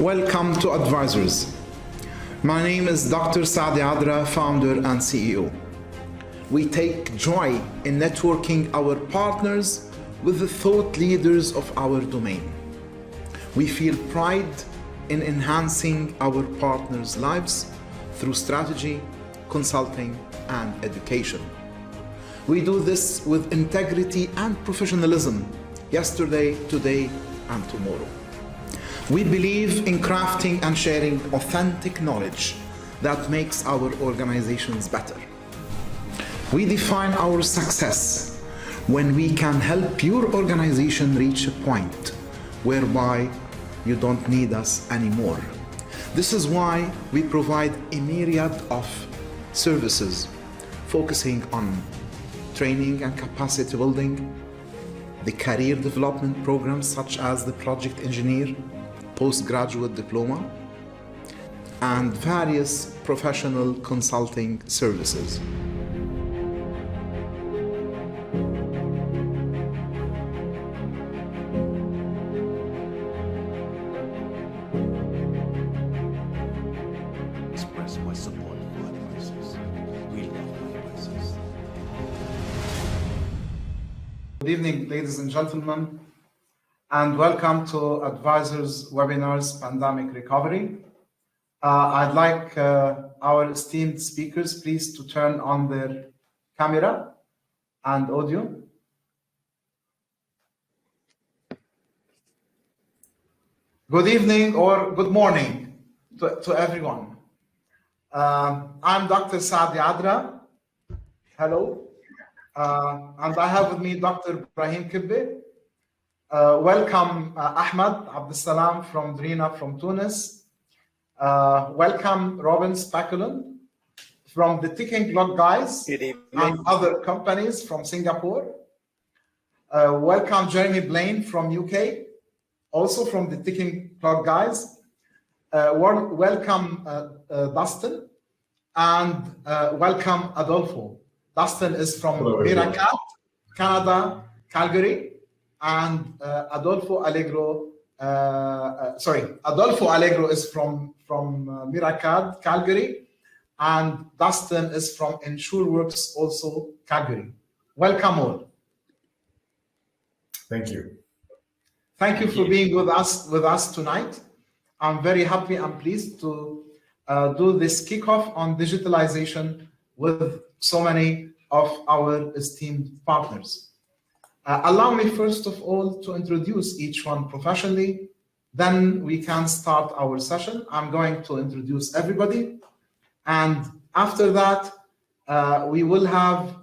Welcome to Advisors. My name is Dr. Saadi Adra, founder and CEO. We take joy in networking our partners with the thought leaders of our domain. We feel pride in enhancing our partners' lives through strategy, consulting, and education. We do this with integrity and professionalism, yesterday, today, and tomorrow. We believe in crafting and sharing authentic knowledge that makes our organizations better. We define our success when we can help your organization reach a point whereby you don't need us anymore. This is why we provide a myriad of services focusing on training and capacity building, the career development programs such as the project engineer, postgraduate diploma, and various professional consulting services. Express my support for advisors. We love advisors. Good evening, ladies and gentlemen, and welcome to Advisors Webinars Pandemic Recovery. I'd like our esteemed speakers please to turn on their camera and audio. Good evening or good morning to everyone. I'm Dr. Saadi Adra. Hello. And I have with me Dr. Ibrahim Kebbe. Welcome Ahmed, Abdessalam from Drina from Tunis. Welcome Robin Speculand from the Ticking Clock guys and other companies from Singapore. Welcome Jeremy Blain from UK, also from the Ticking Clock guys. Welcome Dustin, and welcome Adolfo. Dustin is from MiraCAD, Canada, Calgary. And Adolfo Allegro is from MiraCAD, Calgary, and Dustin is from EnsureworX, also Calgary. Welcome all. Thank you. Thank you for being with us tonight. I'm very happy and pleased to do this kickoff on digitalization with so many of our esteemed partners. Allow me first of all to introduce each one professionally, then we can start our session. I'm going to introduce everybody, and after that we will have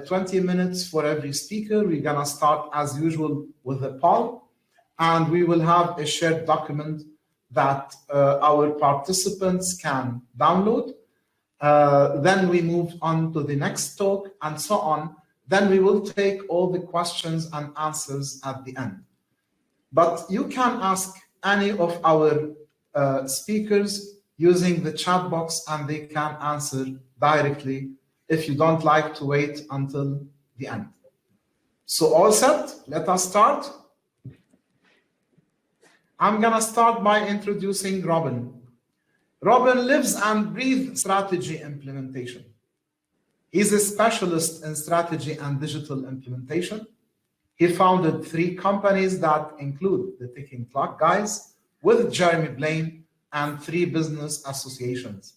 20 minutes for every speaker. We're gonna start as usual with a poll, and we will have a shared document that our participants can download. Then we move on to the next talk and so on. Then we will take all the questions and answers at the end. But you can ask any of our speakers using the chat box, and they can answer directly if you don't like to wait until the end. So all set, let us start. I'm gonna start by introducing Robin. Robin lives and breathes strategy implementation. He's a specialist in strategy and digital implementation. He founded 3 companies that include the Ticking Clock guys with Jeremy Blain and 3 business associations.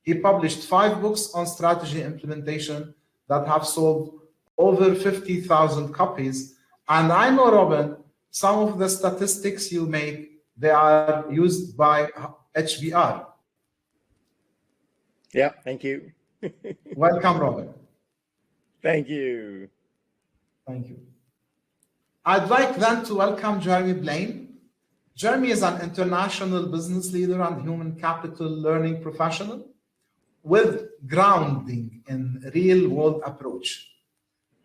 He published 5 books on strategy implementation that have sold over 50,000 copies. And I know, Robin, some of the statistics you make, they are used by HBR. Yeah, thank you. Welcome, Robin. Thank you. Thank you. I'd like then to welcome Jeremy Blain. Jeremy is an international business leader and human capital learning professional with grounding in real-world approach.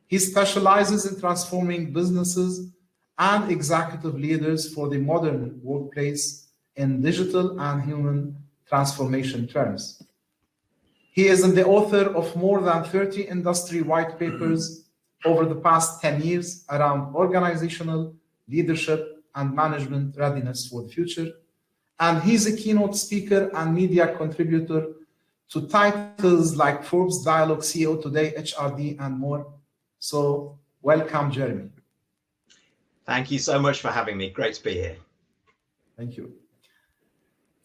He specializes in transforming businesses and executive leaders for the modern workplace in digital and human transformation terms. He is the author of more than 30 industry white papers over the past 10 years around organizational leadership and management readiness for the future, and he's a keynote speaker and media contributor to titles like Forbes Dialogue, CEO Today, HRD, and more. So welcome, Jeremy. Thank you so much for having me. Great to be here. Thank you.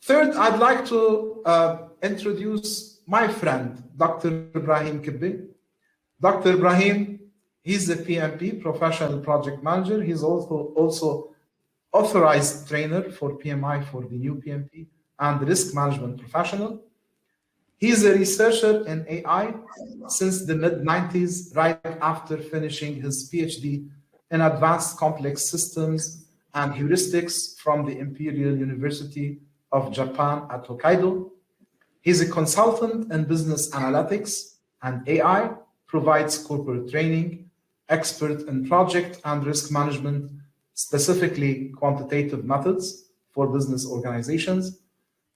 Third, I'd like to introduce my friend, Dr. Ibrahim Kebbe. Dr. Ibrahim, he's a PMP, Professional Project Manager. He's also authorized trainer for PMI for the new PMP and risk management professional. He's a researcher in AI since the mid-90s, right after finishing his PhD in advanced complex systems and heuristics from the Imperial University of Japan at Hokkaido. He's a consultant in business analytics and AI, provides corporate training, expert in project and risk management, specifically quantitative methods for business organizations,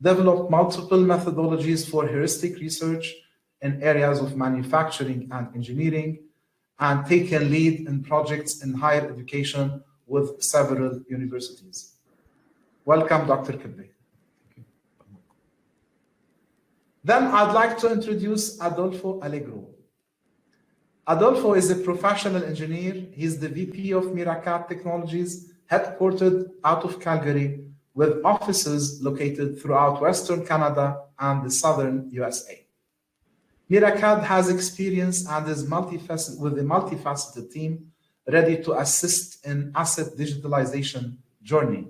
developed multiple methodologies for heuristic research in areas of manufacturing and engineering, and taken lead in projects in higher education with several universities. Welcome, Dr. Kebbe. Then I'd like to introduce Adolfo Allegro. Adolfo is a professional engineer. He's the VP of MiraCAD Technologies, headquartered out of Calgary, with offices located throughout Western Canada and the Southern USA. MiraCAD has experience and is with a multifaceted team ready to assist in asset digitalization journey.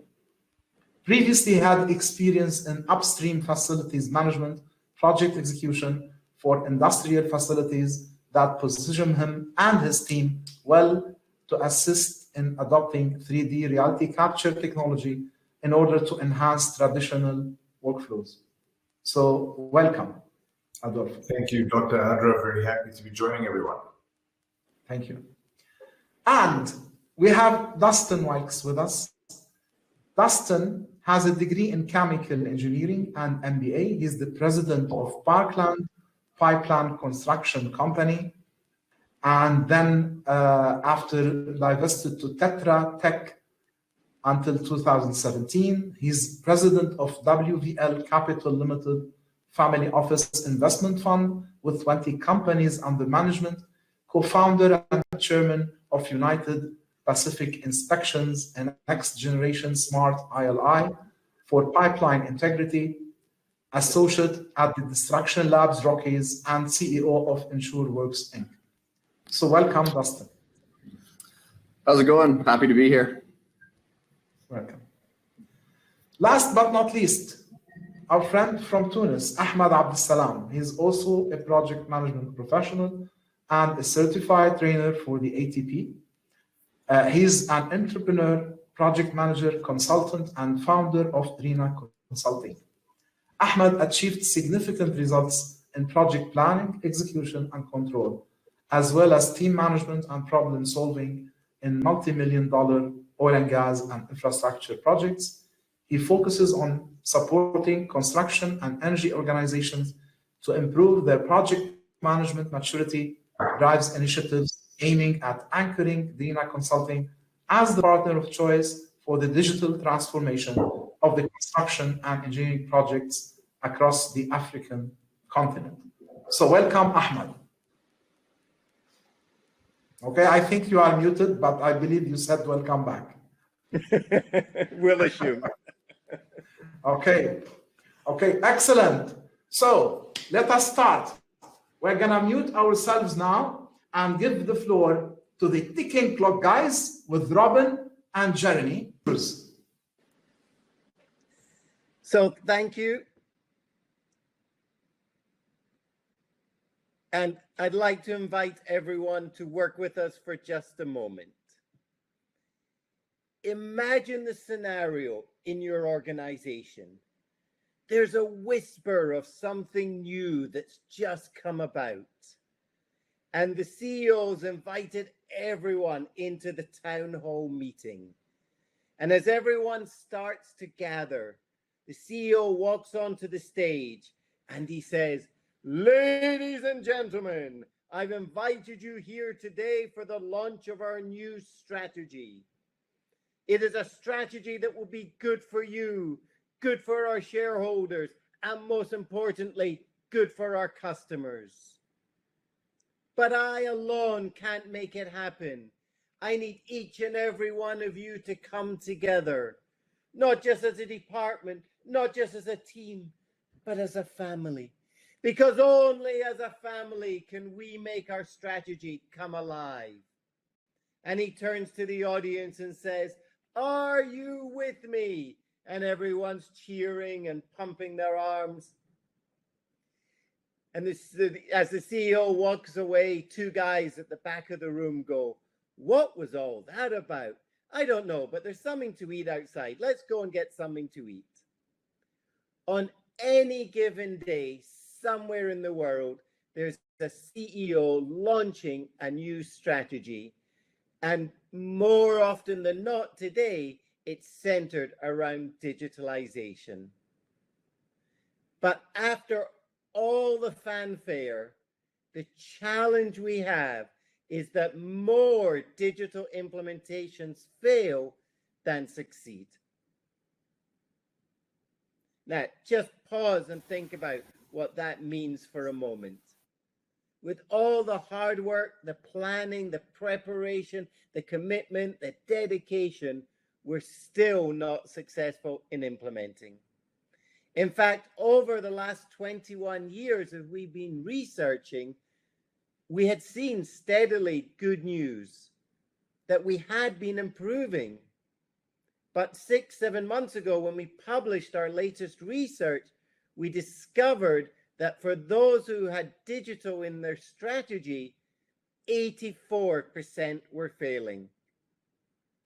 Previously had experience in upstream facilities management, project execution for industrial facilities that position him and his team well to assist in adopting 3D reality capture technology in order to enhance traditional workflows. So welcome, Adolfo. Thank you, Dr. Adra. Very happy to be joining everyone. Thank you. And we have Dustin Wilkes with us. Dustin has a degree in chemical engineering and MBA. He's the president of Parkland Pipeline Construction Company. And then after divested to Tetra Tech until 2017, he's president of WVL Capital Limited Family Office Investment Fund with 20 companies under management, co-founder and chairman of United Pacific Inspections and Next Generation Smart ILI for pipeline integrity, associate at the Destruction Labs Rockies, and CEO of EnsureworX Inc. So welcome, Dustin. How's it going? Happy to be here. Welcome. Last but not least, our friend from Tunis, Ahmed Abdessalam. He's also a project management professional and a certified trainer for the ATP. He's an entrepreneur, project manager, consultant, and founder of Drina Consulting. Ahmed achieved significant results in project planning, execution, and control, as well as team management and problem solving in multi-million-dollar oil and gas and infrastructure projects. He focuses on supporting construction and energy organizations to improve their project management maturity, drives initiatives aiming at anchoring Drina Consulting as the partner of choice for the digital transformation of the construction and engineering projects across the African continent. So welcome, Ahmed. Okay, I think you are muted, but I believe you said welcome back. We'll assume. Okay, excellent. So let us start. We're gonna mute ourselves now and give the floor to the ticking clock guys with Robin and Jeremy. So thank you. And I'd like to invite everyone to work with us for just a moment. Imagine the scenario in your organization. There's a whisper of something new that's just come about. And the CEO's invited everyone into the town hall meeting. And as everyone starts to gather, the CEO walks onto the stage and he says, "Ladies and gentlemen, I've invited you here today for the launch of our new strategy. It is a strategy that will be good for you, good for our shareholders, and most importantly, good for our customers. But I alone can't make it happen. I need each and every one of you to come together, not just as a department, not just as a team, but as a family. Because only as a family can we make our strategy come alive. And he turns to the audience and says, "Are you with me?" And everyone's cheering and pumping their arms. And as the CEO walks away, two guys at the back of the room go, "What was all that about? I don't know, but there's something to eat outside. Let's go and get something to eat." On any given day, somewhere in the world, there's a CEO launching a new strategy. And more often than not today, it's centered around digitalization. But after all the fanfare, the challenge we have is that more digital implementations fail than succeed. Now, just pause and think about what that means for a moment. With all the hard work, the planning, the preparation, the commitment, the dedication, we're still not successful in implementing. In fact, over the last 21 years as we've been researching, we had seen steadily good news that we had been improving. But 6-7 months ago, when we published our latest research, we discovered that for those who had digital in their strategy, 84% were failing.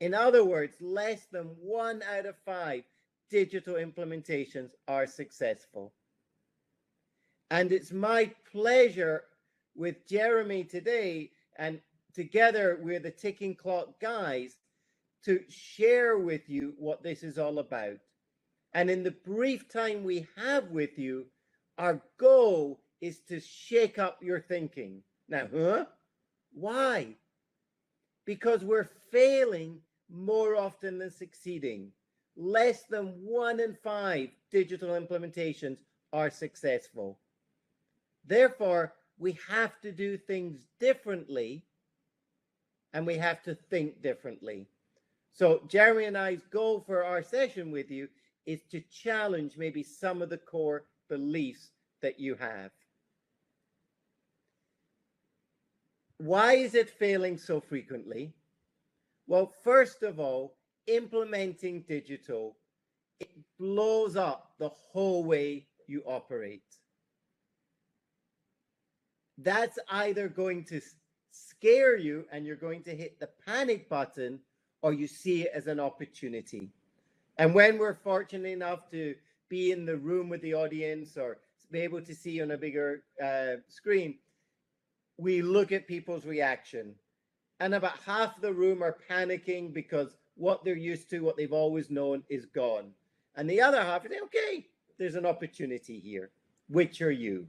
In other words, less than 1 out of 5 digital implementations are successful. And it's my pleasure with Jeremy today, and together with the Ticking Clock guys, to share with you what this is all about. And in the brief time we have with you, our goal is to shake up your thinking. Now, why? Because we're failing more often than succeeding. Less than 1 in 5 digital implementations are successful. Therefore, we have to do things differently, and we have to think differently. So Jeremy and I's goal for our session with you is to challenge maybe some of the core beliefs that you have. Why is it failing so frequently? Well, first of all, implementing digital, it blows up the whole way you operate. That's either going to scare you and you're going to hit the panic button, or you see it as an opportunity. And when we're fortunate enough to be in the room with the audience or be able to see on a bigger screen, we look at people's reaction. And about half the room are panicking because what they're used to, what they've always known, is gone. And the other half are saying, okay, there's an opportunity here. Which are you?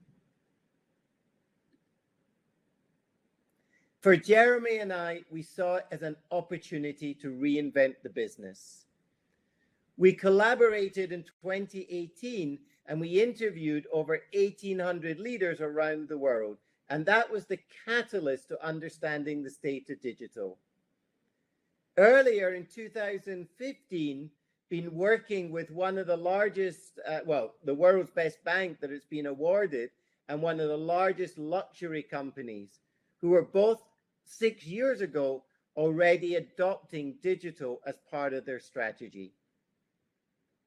For Jeremy and I, we saw it as an opportunity to reinvent the business. We collaborated in 2018 and we interviewed over 1,800 leaders around the world. And that was the catalyst to understanding the state of digital. Earlier in 2015, been working with one of the largest, the world's best bank that has been awarded, and one of the largest luxury companies, who were both 6 years ago already adopting digital as part of their strategy.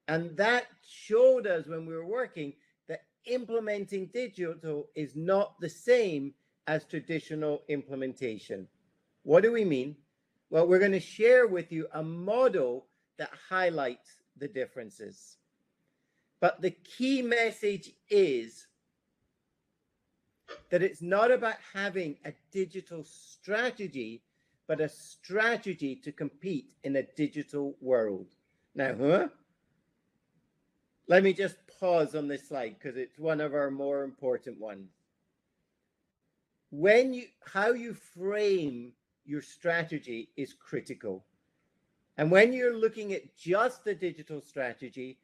And that showed us when we were working that implementing digital is not the same as traditional implementation. What do we mean? Well, we're going to share with you a model that highlights the differences. But the key message is that it's not about having a digital strategy, but a strategy to compete in a digital world. Now, let me just pause on this slide because it's one of our more important ones. How you frame your strategy is critical. And when you're looking at just the digital strategy,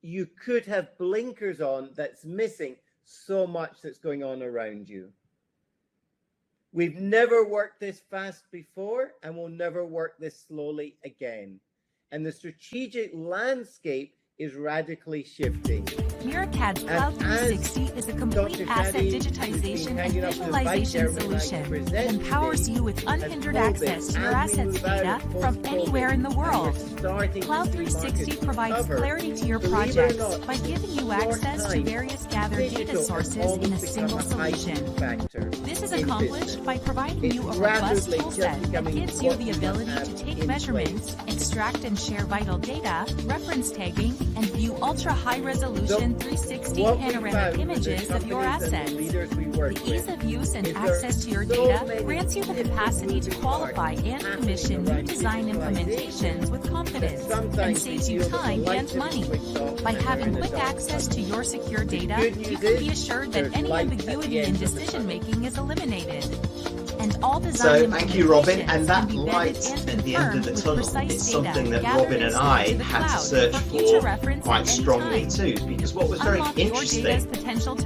you could have blinkers on that's missing so much that's going on around you. We've never worked this fast before, and we'll never work this slowly again. And the strategic landscape is radically shifting. MiraCAD Cloud 360 is a complete asset digitization and visualization solution that empowers you with unhindered access to your assets data from anywhere in the world. Cloud 360 provides clarity to your projects by giving you access to various gathered data sources in a single solution. This is accomplished by providing you a robust toolset that gives you the ability to take measurements, extract and share vital data, reference tagging, and view ultra-high-resolution 360 panoramic images of your assets. The ease of use and access to your data grants you the capacity to qualify and commission new design implementations with confidence and saves you time and money. By having quick access to your secure data, you can be assured that any ambiguity in decision-making is eliminated. And all design So thank you, Robin. And that light at the end of the tunnel is something that Robin and I had to search for quite strongly too, because what was very interesting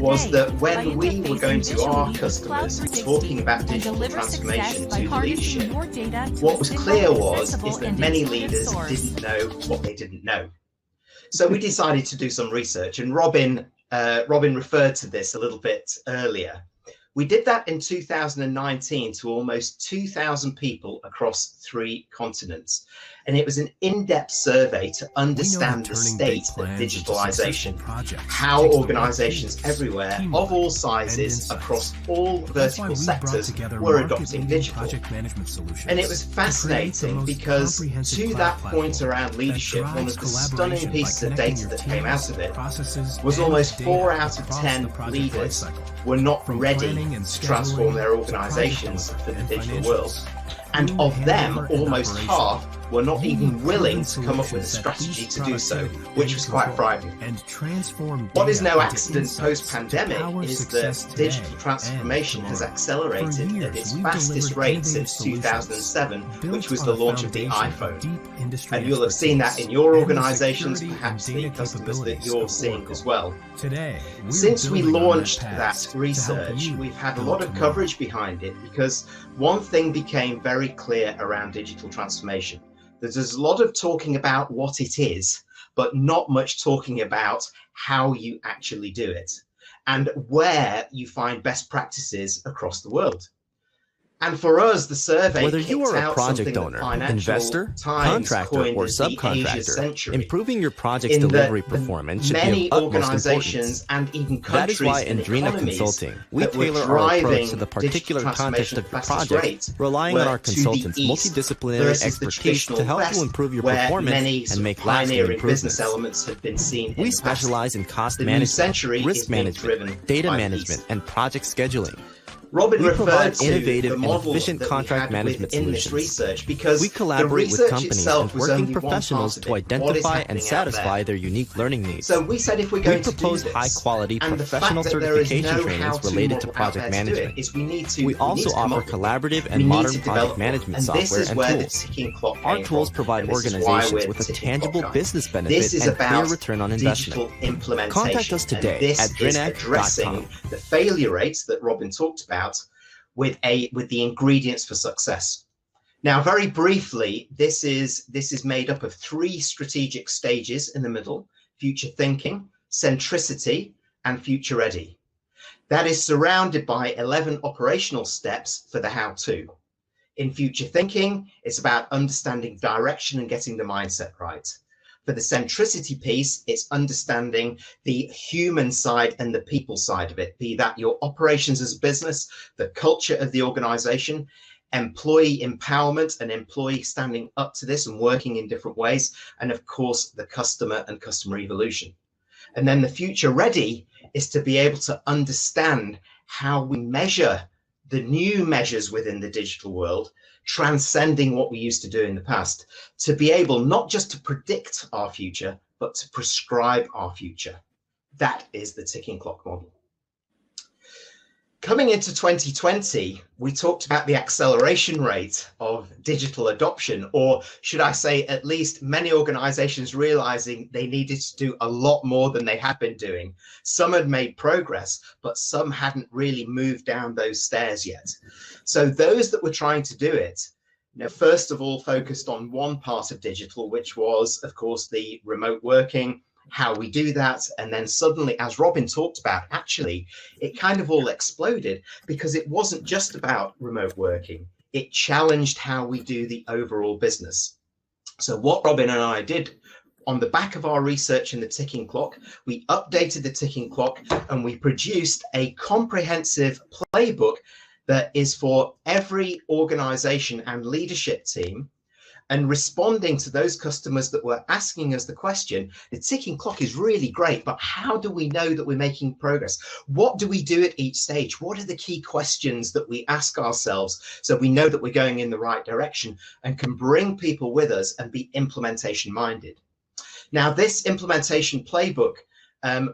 was that when we were going to our customers talking about digital transformation to leadership, what was clear is that many leaders didn't know what they didn't know. So we decided to do some research, and Robin referred to this a little bit earlier. We did that in 2019 to almost 2,000 people across 3 continents. And it was an in-depth survey to understand the state of digitalization, how organizations everywhere of all sizes across all vertical sectors were adopting digital. And it was fascinating because to that point around leadership, one of the stunning pieces of data that came out of it was almost 4 out of 10 leaders were not ready to transform their organizations for the digital world. And of them, almost half were not even willing to come up with a strategy to do so, which was quite frightening. What is no accident post-pandemic is that digital transformation has accelerated at its fastest rate since 2007, which was the launch of the iPhone. And you'll have seen that in your organizations, perhaps the customers that you're seeing as well. Since we launched that research, we've had a lot of coverage behind it because one thing became very clear around digital transformation. There's a lot of talking about what it is, but not much talking about how you actually do it and where you find best practices across the world. And for us, the survey whether you are a project owner, investor, contractor, or subcontractor, improving your project's delivery performance should be of utmost importance. And even countries that is why in Drina Consulting, we tailor our approach to the particular context of your project, relying on our consultants' multidisciplinary expertise to help you improve your performance and make lasting improvements. We specialize in cost management, risk management, data management, and project scheduling. Robin we referred provide to innovative the and efficient contract management solutions. Research because we collaborate with companies and working professionals to identify and satisfy their unique learning needs. So we said if we're going to propose high-quality professional certification trainings related to project management. We also offer collaborative and modern project management software and tools. Our tools provide organizations with a tangible business benefit and clear return on investment. Contact us today at drina.com. The failure rates that Robin talked about with the ingredients for success. Now, very briefly, this is made up of 3 strategic stages in the middle: future thinking, centricity, and future ready. That is surrounded by 11 operational steps for the how-to. In future thinking, it's about understanding direction and getting the mindset right. For the centricity piece, it's understanding the human side and the people side of it, be that your operations as a business, the culture of the organization, employee empowerment and employee standing up to this and working in different ways, and of course, the customer and customer evolution. And then the future ready is to be able to understand how we measure the new measures within the digital world, transcending what we used to do in the past, to be able not just to predict our future, but to prescribe our future. That is the ticking clock model. Coming into 2020, we talked about the acceleration rate of digital adoption, or should I say, at least many organizations realizing they needed to do a lot more than they had been doing. Some had made progress, but some hadn't really moved down those stairs yet. So those that were trying to do it, first of all, focused on one part of digital, which was, of course, the remote working, how we do that. And then suddenly, as Robin talked about, actually, it kind of all exploded because it wasn't just about remote working. It challenged how we do the overall business. So what Robin and I did on the back of our research in the ticking clock, we updated the ticking clock and we produced a comprehensive playbook that is for every organization and leadership team. And responding to those customers that were asking us the question, the ticking clock is really great, but how do we know that we're making progress? What do we do at each stage? What are the key questions that we ask ourselves so we know that we're going in the right direction and can bring people with us and be implementation minded? Now, this implementation playbook,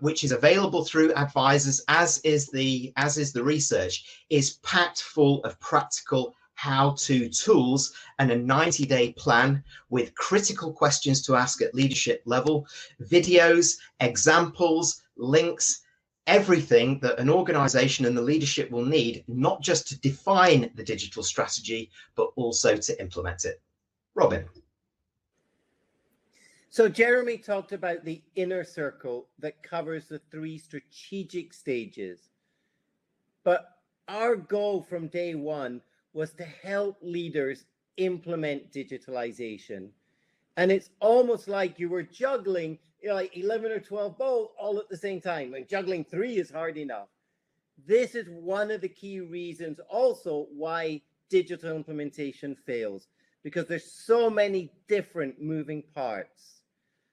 which is available through advisors, as is the research, is packed full of practical how-to tools and a 90-day plan with critical questions to ask at leadership level, videos, examples, links, everything that an organization and the leadership will need, not just to define the digital strategy, but also to implement it. Robin. So Jeremy talked about the inner circle that covers the 3 strategic stages. But our goal from day one was to help leaders implement digitalization. And it's almost like you were juggling, like 11 or 12 balls all at the same time. And juggling 3 is hard enough. This is one of the key reasons also why digital implementation fails, because there's so many different moving parts.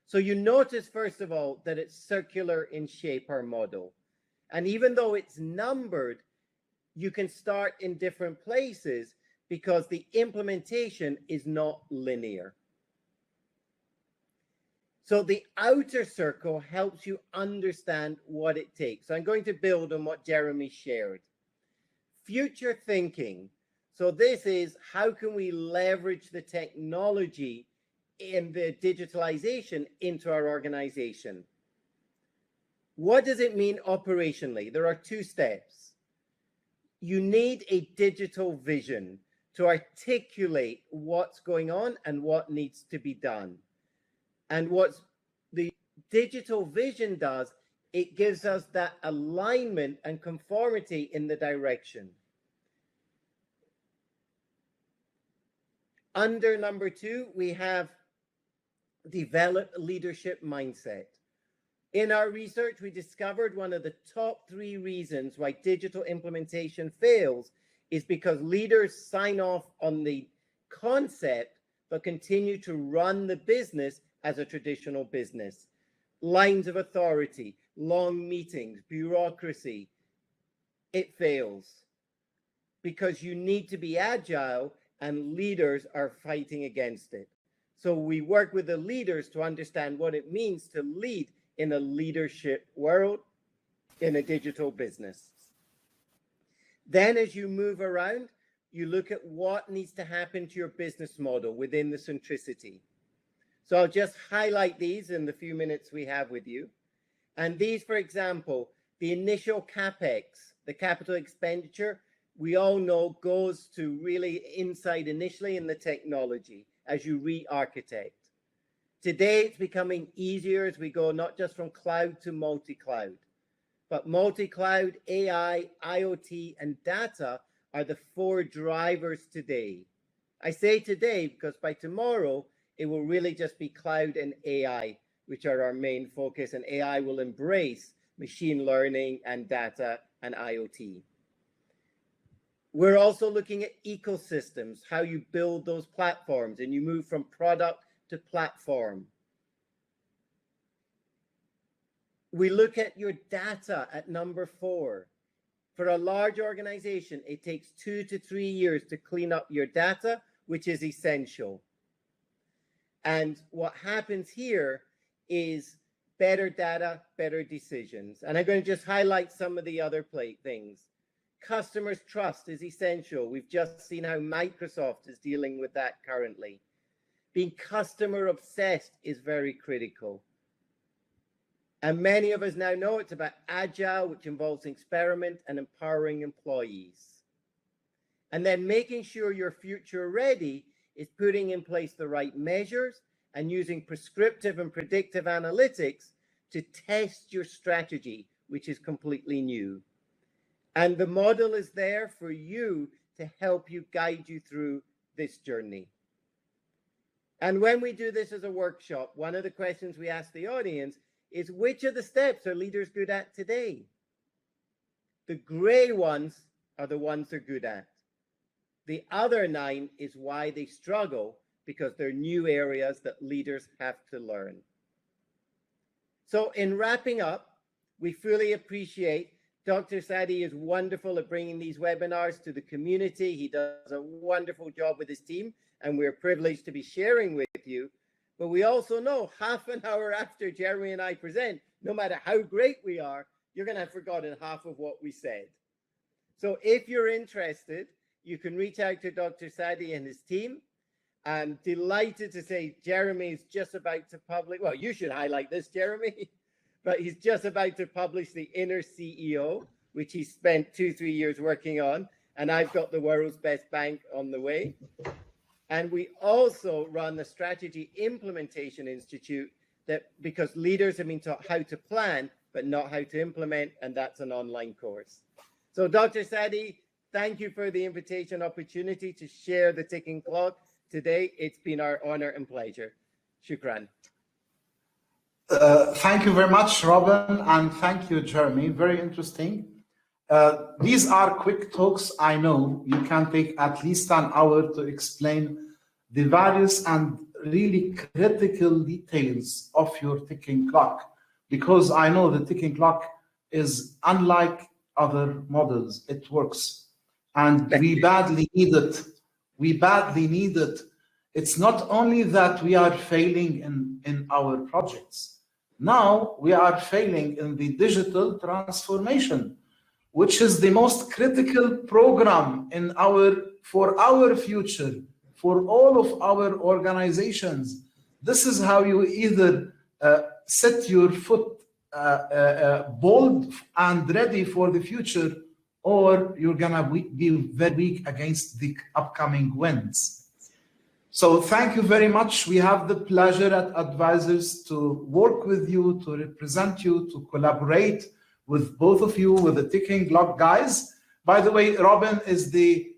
So you notice, first of all, that it's circular in shape, our model. And even though it's numbered, you can start in different places because the implementation is not linear. So the outer circle helps you understand what it takes. So I'm going to build on what Jeremy shared. Future thinking. So this is how can we leverage the technology in the digitalization into our organization? What does it mean operationally? There are 2 steps. You need a digital vision to articulate what's going on and what needs to be done. And what the digital vision does, it gives us that alignment and conformity in the direction. Under number 2, we have develop leadership mindset. In our research, we discovered one of the top 3 reasons why digital implementation fails is because leaders sign off on the concept, but continue to run the business as a traditional business. Lines of authority, long meetings, bureaucracy, it fails because you need to be agile and leaders are fighting against it. So we work with the leaders to understand what it means to lead in a leadership world, in a digital business. Then as you move around, you look at what needs to happen to your business model within the centricity. So I'll just highlight these in the few minutes we have with you. And these, for example, the initial CapEx, the capital expenditure, we all know goes to really inside initially in the technology as you re-architect. Today, it's becoming easier as we go not just from cloud to multi-cloud, but multi-cloud, AI, IoT, and data are the 4 drivers today. I say today because by tomorrow, it will really just be cloud and AI, which are our main focus, and AI will embrace machine learning and data and IoT. We're also looking at ecosystems, how you build those platforms and you move from product to platform. We look at your data at number 4. For a large organization, it takes 2 to 3 years to clean up your data, which is essential. And what happens here is better data, better decisions. And I'm going to just highlight some of the other things. Customers' trust is essential. We've just seen how Microsoft is dealing with that currently. Being customer obsessed is very critical. And many of us now know it's about agile, which involves experiment and empowering employees. And then making sure you're future ready is putting in place the right measures and using prescriptive and predictive analytics to test your strategy, which is completely new. And the model is there for you to help you guide you through this journey. And when we do this as a workshop, one of the questions we ask the audience is, which of the steps are leaders good at today? The gray ones are the ones they're good at. The other 9 is why they struggle, because they're new areas that leaders have to learn. So in wrapping up, we fully appreciate Dr. Saadi is wonderful at bringing these webinars to the community. He does a wonderful job with his team, and we're privileged to be sharing with you. But we also know half an hour after Jeremy and I present, no matter how great we are, you're going to have forgotten half of what we said. So if you're interested, you can reach out to Dr. Saadi and his team. I'm delighted to say Jeremy is just about to publish. Well, you should highlight this, Jeremy. But he's just about to publish the Inner CEO, which he spent 2-3 years working on. And I've got the World's Best Bank on the way. And we also run the Strategy Implementation Institute, that because leaders have been taught how to plan, but not how to implement, and that's an online course. So Dr. Saadi, thank you for the invitation opportunity to share the ticking clock today. It's been our honor and pleasure. Shukran. Thank you very much, Robin, and thank you, Jeremy. Very interesting. These are quick talks. I know you can take at least an hour to explain the various and really critical details of your ticking clock, because I know the ticking clock is unlike other models. It works, and we badly need it. We badly need it. It's not only that we are failing in our projects. Now we are failing in the digital transformation, which is the most critical program for our future, for all of our organizations. This is how you either set your foot bold and ready for the future, or you're gonna be very weak against the upcoming winds. So thank you very much. We have the pleasure at Advisors to work with you, to represent you, to collaborate with both of you, with the ticking clock guys. By the way, Robin is the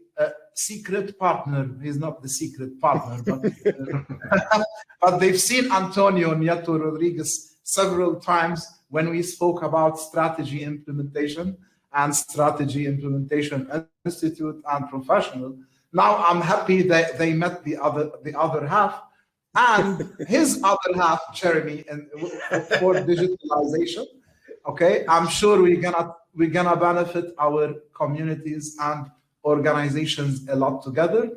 secret partner. He's not the secret partner, but, but they've seen Antonio Nieto Rodriguez several times when we spoke about strategy implementation and Strategy Implementation Institute and Professional. Now I'm happy that they met the other half, and his other half, Jeremy, for digitalization. Okay, I'm sure we're gonna benefit our communities and organizations a lot together.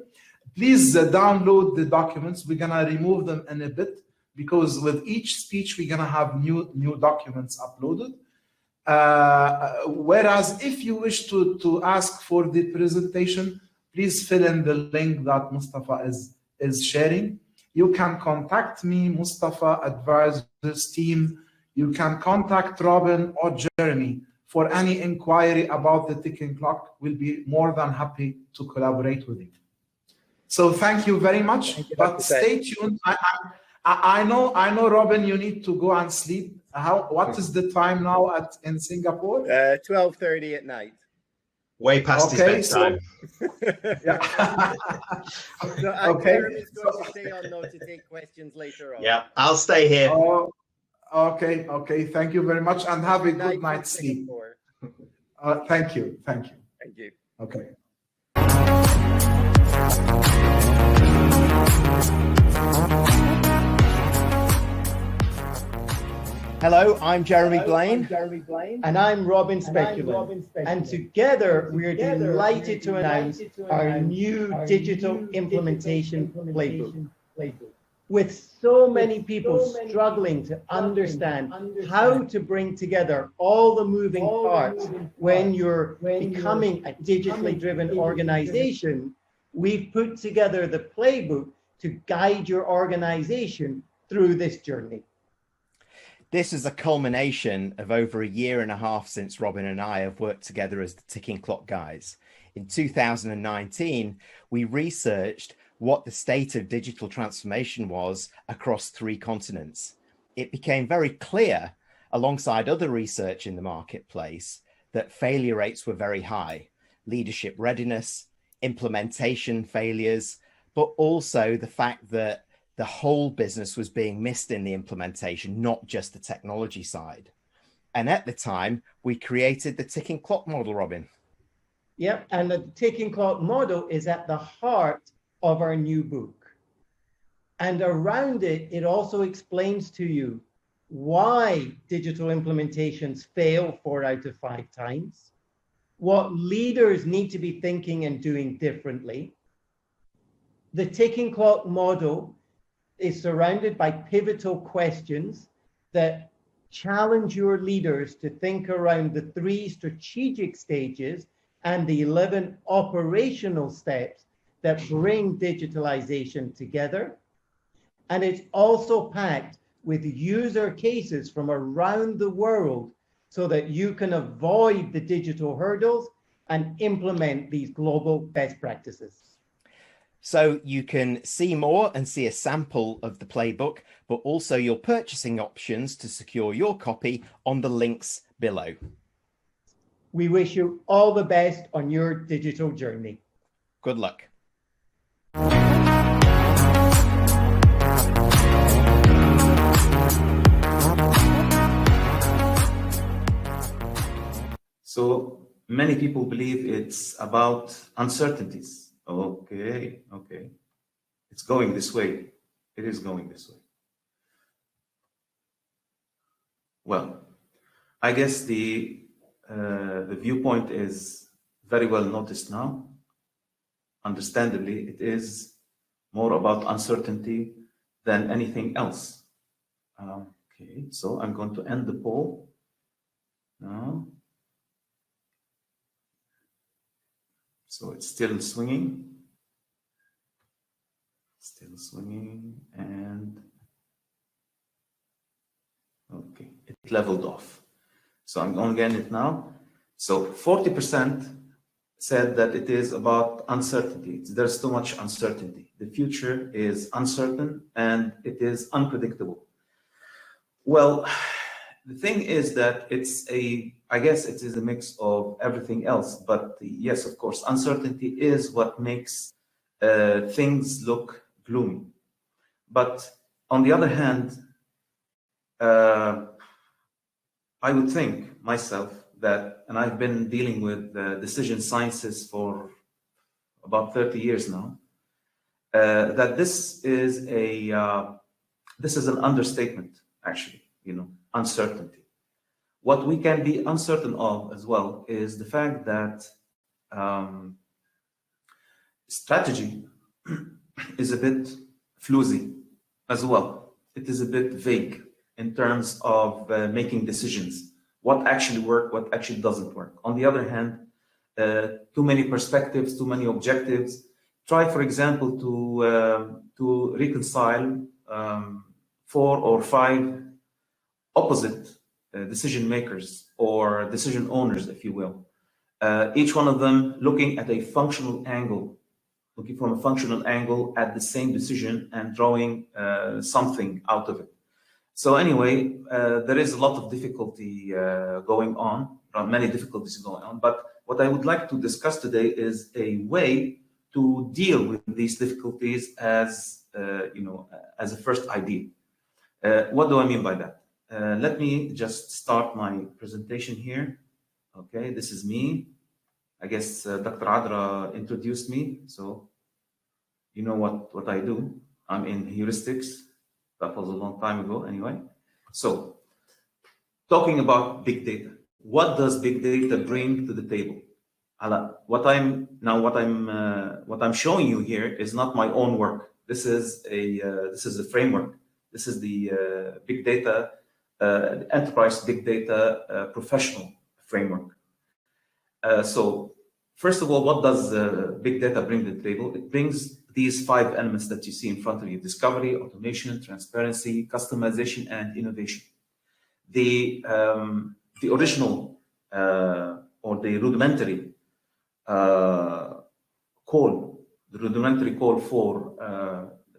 Please download the documents. We're gonna remove them in a bit, because with each speech we're gonna have new documents uploaded. Whereas if you wish to ask for the presentation, please fill in the link that Mustafa is sharing. You can contact me, Mustafa, Advisors team. You can contact Robin or Jeremy for any inquiry about the ticking clock. We'll be more than happy to collaborate with you. So thank you very much, but stay tuned. I know, Robin, you need to go and sleep. What is the time now in Singapore? 12:30 at night. Way past his bedtime. Jeremy's going to stay on though to take questions later on. Yeah, I'll stay here. Okay. Thank you very much, and have a good night's sleep. Thank you. Thank you. Okay. Hello, I'm Jeremy Blain. And I'm Robin Speculand. And together we're delighted to announce our new digital implementation playbook. with so many people struggling to understand how to bring together all the moving parts when you're becoming a digitally driven organization, we've put together the playbook to guide your organization through this journey. This is a culmination of over a year and a half since Robin and I have worked together as the Ticking Clock Guys. In 2019, we researched what the state of digital transformation was across 3 continents. It became very clear, alongside other research in the marketplace, that failure rates were very high. Leadership readiness, implementation failures, but also the fact that the whole business was being missed in the implementation, not just the technology side. And at the time, we created the ticking clock model, Robin. Yep, and the ticking clock model is at the heart of our new book. And around it, it also explains to you why digital implementations fail 4 out of 5 times, what leaders need to be thinking and doing differently. The ticking clock model is surrounded by pivotal questions that challenge your leaders to think around the 3 strategic stages and the 11 operational steps that bring digitalization together. And it's also packed with user cases from around the world so that you can avoid the digital hurdles and implement these global best practices. So you can see more and see a sample of the playbook, but also your purchasing options to secure your copy on the links below. We wish you all the best on your digital journey. Good luck. So many people believe it's about uncertainties. Okay. It's going this way. It is going this way. Well, I guess the viewpoint is very well noticed now. Understandably, it is more about uncertainty than anything else. Okay, so I'm going to end the poll now. So it's still swinging, and okay, it leveled off. So I'm going to end it now. So 40% said that it is about uncertainty. There's too much uncertainty. The future is uncertain and it is unpredictable. Well, the thing is that I guess it is a mix of everything else, but yes, of course, uncertainty is what makes things look gloomy. But on the other hand, I would think myself that, and I've been dealing with decision sciences for about 30 years now, that this is an understatement, actually, uncertainty. What we can be uncertain of as well is the fact that strategy is a bit fluzy as well. It is a bit vague in terms of making decisions. What actually works, what actually doesn't work. On the other hand, too many perspectives, too many objectives. Try, for example, to reconcile 4 or 5 opposite decision makers or decision owners, if you will. Each one of them looking at a functional angle, looking from a functional angle at the same decision and drawing something out of it. So anyway, there is a lot of difficulty going on, many difficulties going on. But what I would like to discuss today is a way to deal with these difficulties as as a first idea. What do I mean by that? Let me just start my presentation here. Okay, this is me. I guess Dr. Adra introduced me, so you know what I do. I'm in heuristics. That was a long time ago anyway. So talking about big data, what does big data bring to the table? What I'm showing you here is not my own work. This is a framework. This is the big data, enterprise big data professional framework. So first of all, what does big data bring to the table? It brings these 5 elements that you see in front of you: discovery, automation, transparency, customization, and innovation. The original or the rudimentary call for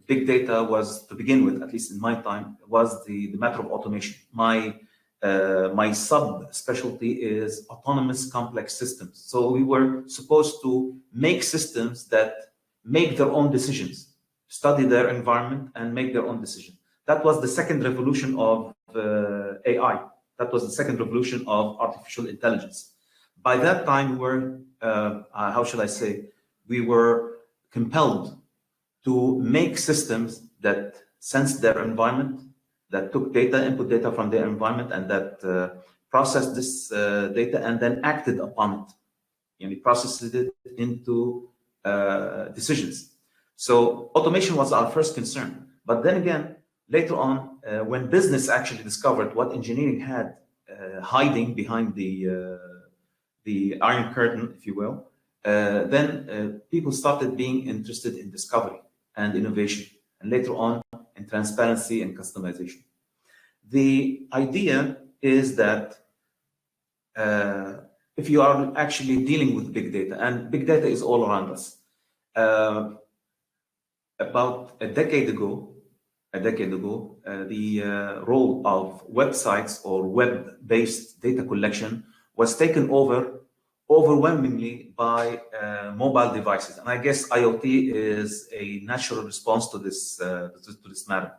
big data was, to begin with, at least in my time, was the matter of automation. My sub-specialty is autonomous complex systems. So we were supposed to make systems that make their own decisions, study their environment, and make their own decision. That was the second revolution of AI. That was the second revolution of artificial intelligence. By that time, we were, how should I say, we were compelled to make systems that sensed their environment, that took data, input data from their environment, and that processed this data and then acted upon it. And we processed it into decisions. So automation was our first concern. But then again, later on, when business actually discovered what engineering had hiding behind the iron curtain, if you will, then people started being interested in discovery and innovation, and later on in transparency and customization. The idea is that if you are actually dealing with big data, and big data is all around us. About a decade ago, the role of websites or web-based data collection was taken over overwhelmingly by mobile devices, and I guess IoT is a natural response to this matter.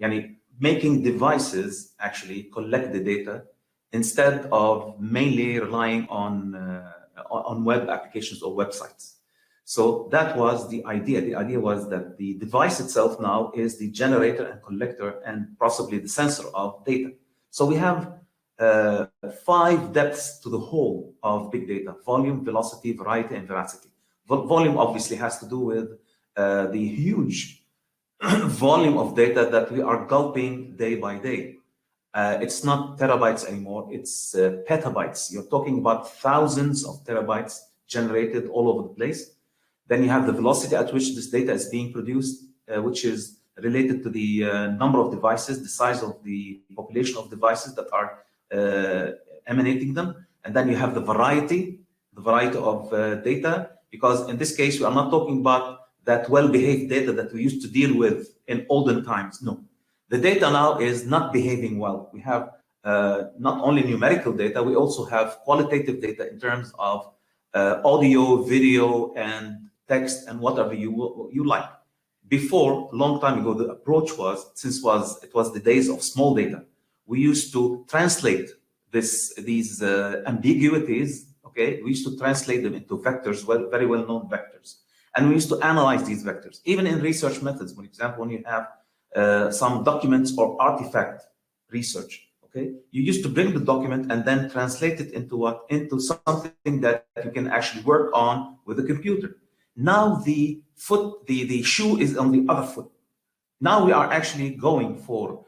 Yani, making devices actually collect the data instead of mainly relying on web applications or websites. So that was the idea. The idea was that the device itself now is the generator and collector and possibly the sensor of data. So we have 5 depths to the whole of big data: volume, velocity, variety, and veracity. Volume obviously has to do with the huge volume of data that we are gulping day by day. It's not terabytes anymore, it's petabytes. You're talking about thousands of terabytes generated all over the place. Then you have the velocity at which this data is being produced, which is related to the number of devices, the size of the population of devices that are emanating them. And then you have the variety of data, because in this case, we are not talking about that well-behaved data that we used to deal with in olden times. No, the data now is not behaving well. We have not only numerical data, we also have qualitative data in terms of audio, video, and text, and whatever you like. Before, a long time ago, the approach was, it was the days of small data, we used to translate these ambiguities. Okay, we used to translate them into vectors, very well-known vectors, and we used to analyze these vectors. Even in research methods, for example, when you have some documents or artifact research, okay, you used to bring the document and then translate it into what? Into something that you can actually work on with a computer. Now the shoe is on the other foot. Now we are actually going for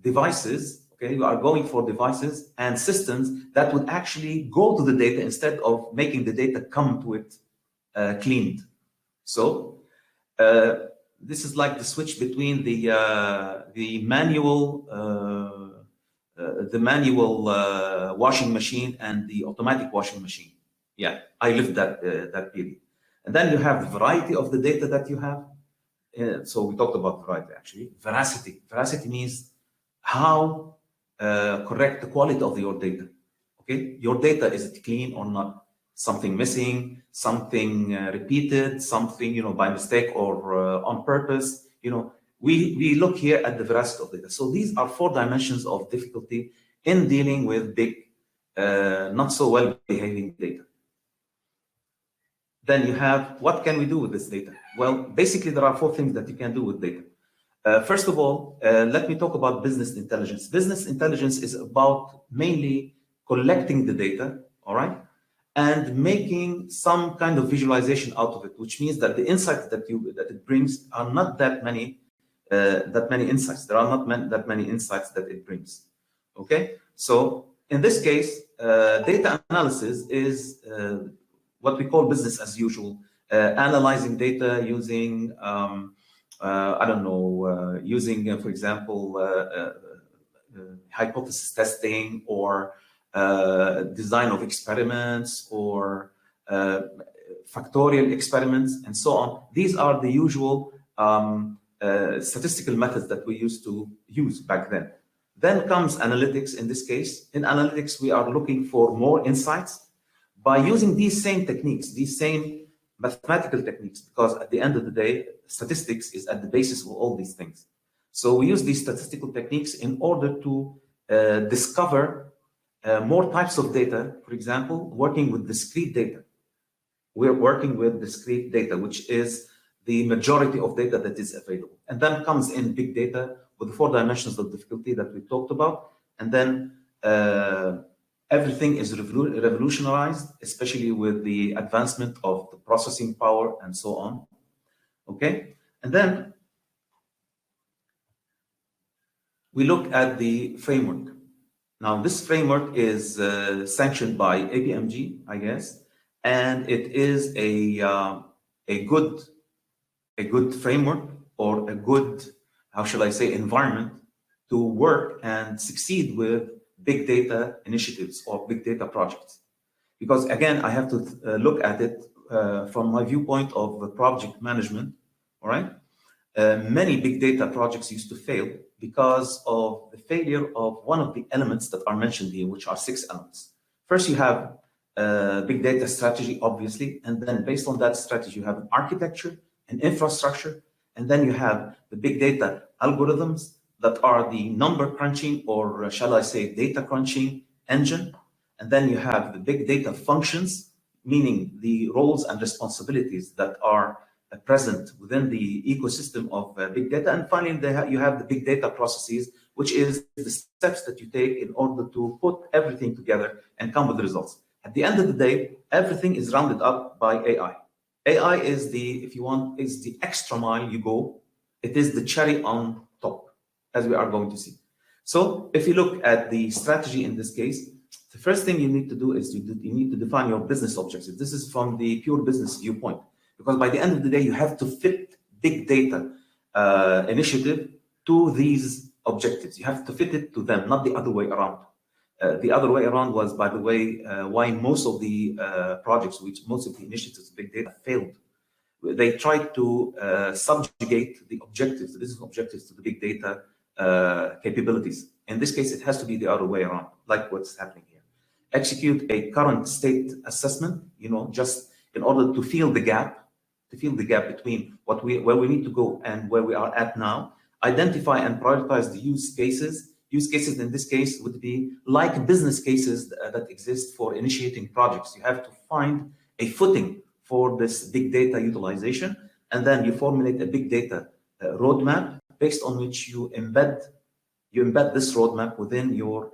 devices. Okay, we are going for devices and systems that would actually go to the data instead of making the data come to it cleaned. So this is like the switch between the manual washing machine and the automatic washing machine. Yeah, I lived that period. And then you have the variety of the data that you have. So we talked about variety actually. Veracity. Veracity means how correct the quality of your data. Okay, your data, is it clean or not? Something missing, something repeated, something by mistake or on purpose. We look here at the veracity of data. So these are 4 dimensions of difficulty in dealing with big, not so well behaving data. Then you have, what can we do with this data? Well, basically there are 4 things that you can do with data. First of all, let me talk about business intelligence. Business intelligence is about mainly collecting the data, all right, and making some kind of visualization out of it, which means that the insights that it brings are not that many insights. There are not that many insights that it brings. Okay, so in this case, data analysis is what we call business as usual, analyzing data using I don't know, using for example hypothesis testing or design of experiments or factorial experiments and so on. These are the usual statistical methods that we used to use back then. Then comes analytics. In this case, in analytics, we are looking for more insights by using these same techniques, these same mathematical techniques, because at the end of the day, statistics is at the basis of all these things. So we use these statistical techniques in order to discover more types of data. For example, working with discrete data. We're working with discrete data, which is the majority of data that is available. And then comes in big data with the 4 dimensions of difficulty that we talked about. And then everything is revolutionized, especially with the advancement of the processing power and so on. Okay, and then we look at the framework. Now, this framework is sanctioned by APMG, I guess, and it is a good framework, or a good, how shall I say, environment to work and succeed with big data initiatives or big data projects. Because again, I have to look at it from my viewpoint of project management, all right? Many big data projects used to fail because of the failure of one of the elements that are mentioned here, which are 6 elements. First, you have big data strategy, obviously, and then based on that strategy, you have an architecture, an infrastructure, and then you have the big data algorithms that are the number crunching, or shall I say data crunching engine. And then you have the big data functions, meaning the roles and responsibilities that are present within the ecosystem of big data. And finally, you have the big data processes, which is the steps that you take in order to put everything together and come with the results. At the end of the day, everything is rounded up by AI. AI is the, if you want, is the extra mile you go. It is the cherry on top, as we are going to see. So if you look at the strategy in this case, the first thing you need to do is you need to define your business objectives. This is from the pure business viewpoint, because by the end of the day, you have to fit big data initiative to these objectives. You have to fit it to them, not the other way around. The other way around was, by the way, why most of the projects, most of the initiatives, big data failed. They tried to subjugate the objectives, the business objectives, to the big data capabilities. In this case, it has to be the other way around, like what's happening here. Execute a current state assessment, just in order to fill the gap, between where we need to go and where we are at now. Identify and prioritize the use cases. Use cases in this case would be like business cases that exist for initiating projects. You have to find a footing for this big data utilization, and then you formulate a big data roadmap based on which you embed this roadmap within your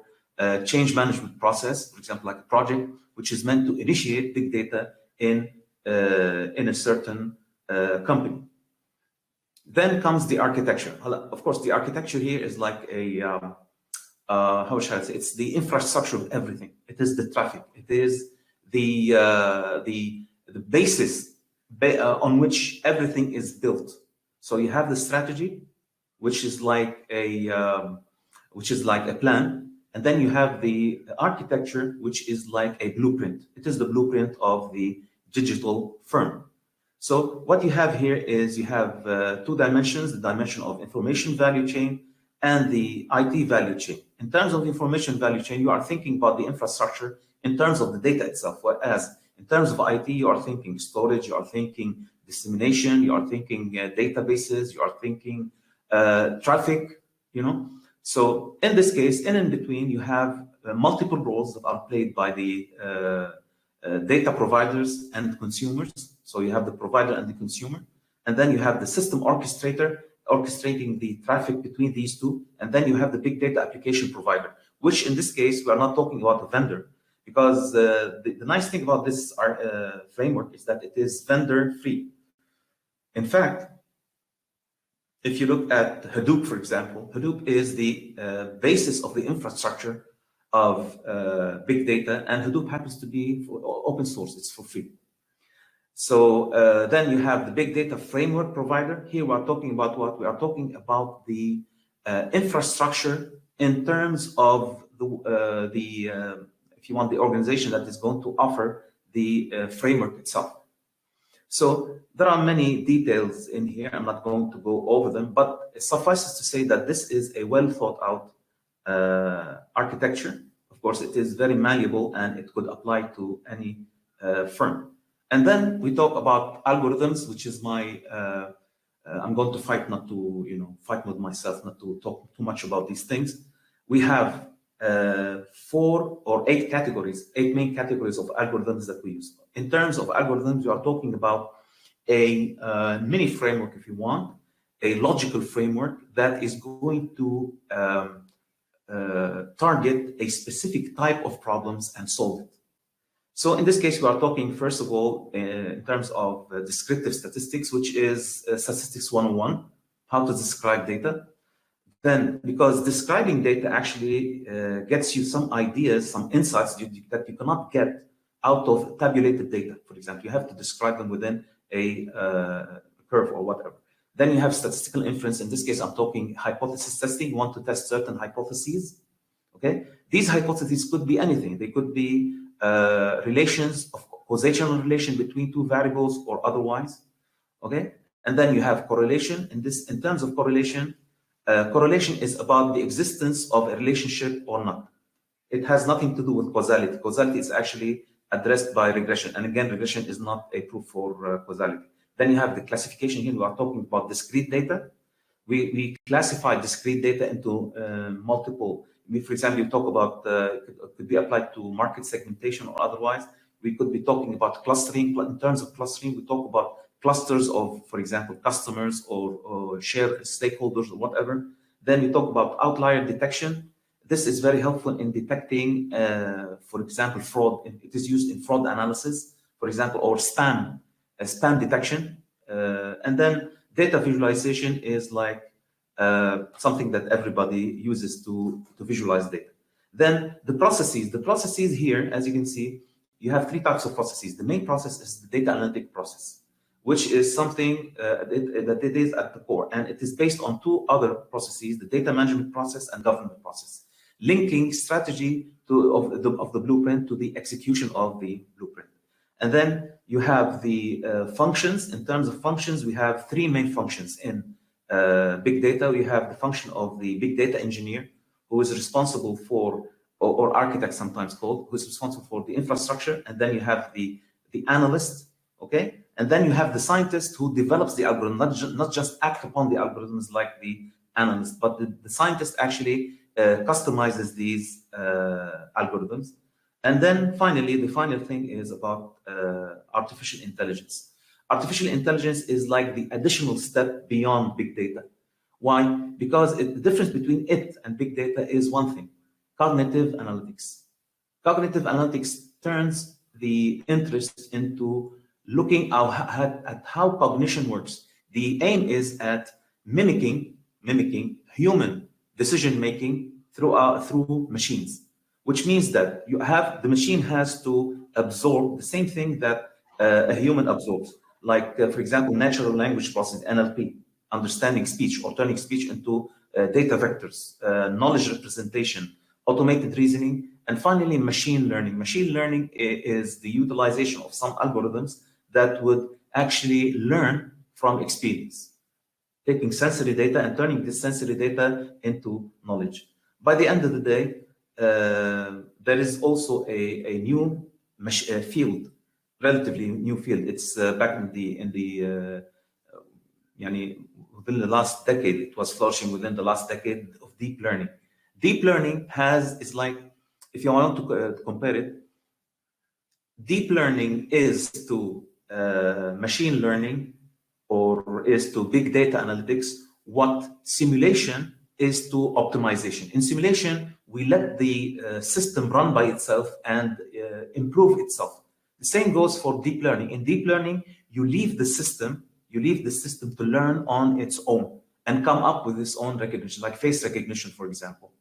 change management process. For example, like a project which is meant to initiate big data in a certain company. Then comes the architecture. Of course, the architecture here is like a how shall I say? It's the infrastructure of everything. It is the traffic. It is the basis on which everything is built. So you have the strategy, which is like a plan, and then you have the architecture, which is like a blueprint. It is the blueprint of the digital firm. So what you have here is you have 2 dimensions: the dimension of information value chain and the IT value chain. In terms of the information value chain, you are thinking about the infrastructure in terms of the data itself, whereas in terms of IT, you are thinking storage, you are thinking dissemination, you are thinking databases, you are thinking traffic, So in this case, and in between, you have multiple roles that are played by the data providers and consumers. So you have the provider and the consumer, and then you have the system orchestrator orchestrating the traffic between these two, and then you have the big data application provider, which in this case, we are not talking about a vendor. because the nice thing about this framework is that it is vendor-free. In fact, if you look at Hadoop, for example, Hadoop is the basis of the infrastructure of big data, and Hadoop happens to be open source, it's for free. So then you have the big data framework provider. Here we are talking about what? We are talking about the infrastructure in terms of if you want, the organization that is going to offer the framework itself. So there are many details in here. I'm not going to go over them, but it suffices to say that this is a well thought out architecture. Of course, it is very malleable and it could apply to any firm. And then we talk about algorithms, which is my, I'm going to fight not to, fight with myself, not to talk too much about these things. We have 4 or 8 categories, 8 main categories of algorithms that we use. In terms of algorithms, we are talking about a mini framework, if you want, a logical framework that is going to target a specific type of problems and solve it. So in this case, we are talking, first of all, in terms of descriptive statistics, which is Statistics 101, how to describe data. Then, because describing data actually gets you some ideas, some insights that you cannot get out of tabulated data. For example, you have to describe them within a curve or whatever. Then you have statistical inference. In this case, I'm talking hypothesis testing. You want to test certain hypotheses. Okay, these hypotheses could be anything. They could be relations of causational relation between 2 variables or otherwise. Okay, and then you have correlation. In terms of correlation, correlation is about the existence of a relationship or not. It has nothing to do with causality. Causality is actually addressed by regression, and again, regression is not a proof for causality. Then you have the classification. Here we are talking about discrete data. We classify discrete data into multiple. For example, you talk about it could be applied to market segmentation or otherwise. We could be talking about clustering. In terms of clustering, we talk about clusters of, for example, customers or share stakeholders or whatever. Then we talk about outlier detection. This is very helpful in detecting, for example, fraud. It is used in fraud analysis, for example, or spam detection. And then data visualization is like something that everybody uses to visualize data. Then the processes here, as you can see, you have 3 types of processes. The main process is the data analytic process, which is something that it is at the core, and it is based on 2 other processes: the data management process and governance process, linking strategy of the blueprint to the execution of the blueprint. And then you have the functions. In terms of functions, we have 3 main functions in big data. We have the function of the big data engineer, who is responsible for, or architect sometimes called, who is responsible for the infrastructure. And then you have the analyst, okay? And then you have the scientist who develops the algorithm, not just act upon the algorithms like the analyst, but the scientist actually customizes these algorithms. And then finally, the final thing is about artificial intelligence. Artificial intelligence is like the additional step beyond big data. Why? Because the difference between it and big data is one thing: cognitive analytics. Cognitive analytics turns the interest into looking at how cognition works. The aim is at mimicking human decision-making through machines, which means that the machine has to absorb the same thing that a human absorbs. Like, for example, natural language processing, NLP, understanding speech or turning speech into data vectors, knowledge representation, automated reasoning, and finally, machine learning. Machine learning is the utilization of some algorithms that would actually learn from experience, taking sensory data and turning this sensory data into knowledge. By the end of the day, there is also a new field, relatively new field. It's back within the last decade. It was flourishing within the last decade of deep learning. Deep learning is like, if you want to compare it, deep learning is to machine learning or is to big data analytics what simulation is to optimization. In simulation, we let the system run by itself and improve itself. The same goes for deep learning. In deep learning, you leave the system to learn on its own and come up with its own recognition, like face recognition, for example,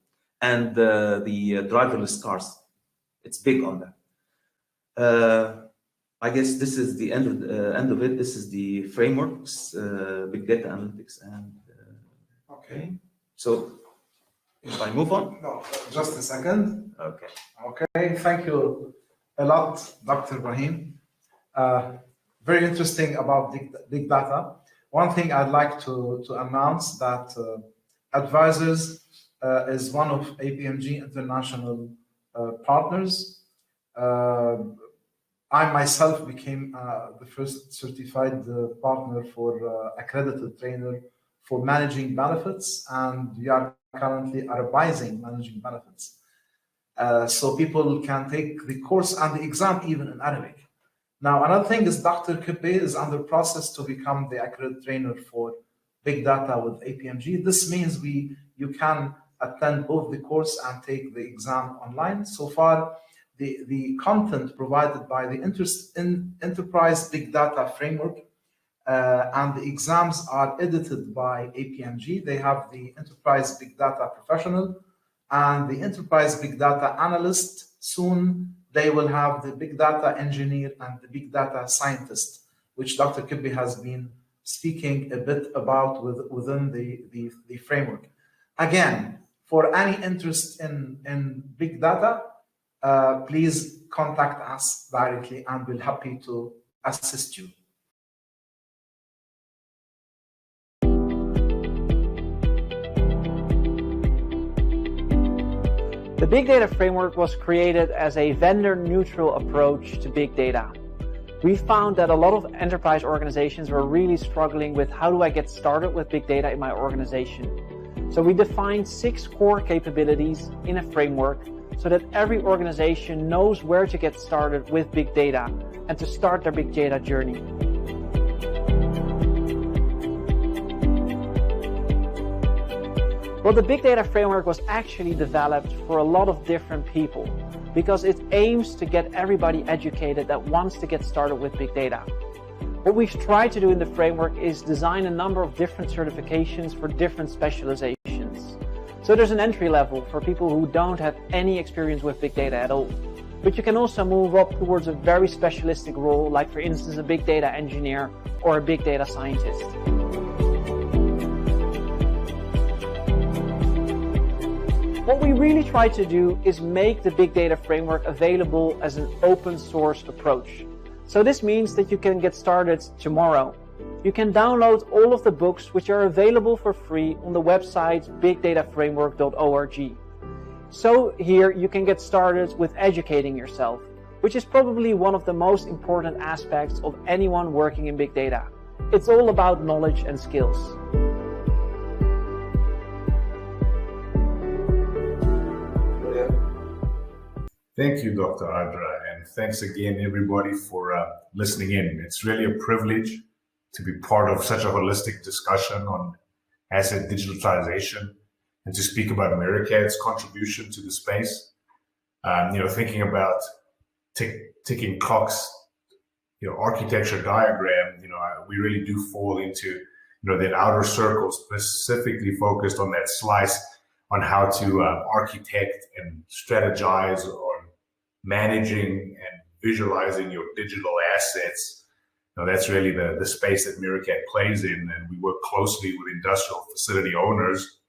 and the driverless cars. It's big on that. I guess this is the end of it. This is the frameworks, big data analytics, and okay. So if I move on? No, just a second. Okay. Okay, thank you a lot, Dr. Ibrahim. Very interesting about big data. One thing I'd like to announce that Advisors is one of APMG international partners. I myself became the first certified partner for accredited trainer for managing benefits, and we are currently advising managing benefits. So people can take the course and the exam even in Arabic. Now, another thing is Dr. Kebbe is under process to become the accredited trainer for big data with APMG. This means you can attend both the course and take the exam online. So far, the content provided by the Enterprise Big Data Framework and the exams are edited by APMG. They have the Enterprise Big Data Professional and the Enterprise Big Data Analyst. Soon they will have the Big Data Engineer and the Big Data Scientist, which Dr. Kebbe has been speaking a bit about within the framework. Again, for any interest in big data, please contact us directly and we'll be happy to assist you. The Big Data Framework was created as a vendor-neutral approach to big data. We found that a lot of enterprise organizations were really struggling with how do I get started with big data in my organization. So we defined 6 core capabilities in a framework so that every organization knows where to get started with big data and to start their big data journey. Well, the Big Data Framework was actually developed for a lot of different people because it aims to get everybody educated that wants to get started with big data. What we've tried to do in the framework is design a number of different certifications for different specializations. So there's an entry level for people who don't have any experience with big data at all. But you can also move up towards a very specialistic role, like for instance a big data engineer or a big data scientist. What we really try to do is make the Big Data Framework available as an open source approach. So this means that you can get started tomorrow. You can download all of the books which are available for free on the website bigdataframework.org. So here you can get started with educating yourself, which is probably one of the most important aspects of anyone working in big data. It's all about knowledge and skills. Thank you, Dr. Adra, and thanks again, everybody, for listening in. It's really a privilege to be part of such a holistic discussion on asset digitalization and to speak about MiraCAD's contribution to the space. Thinking about ticking clocks, architecture diagram, we really do fall into, that outer circle specifically focused on that slice on how to architect and strategize on managing and visualizing your digital assets. That's really the space that MiraCAD plays in, and we work closely with industrial facility owners,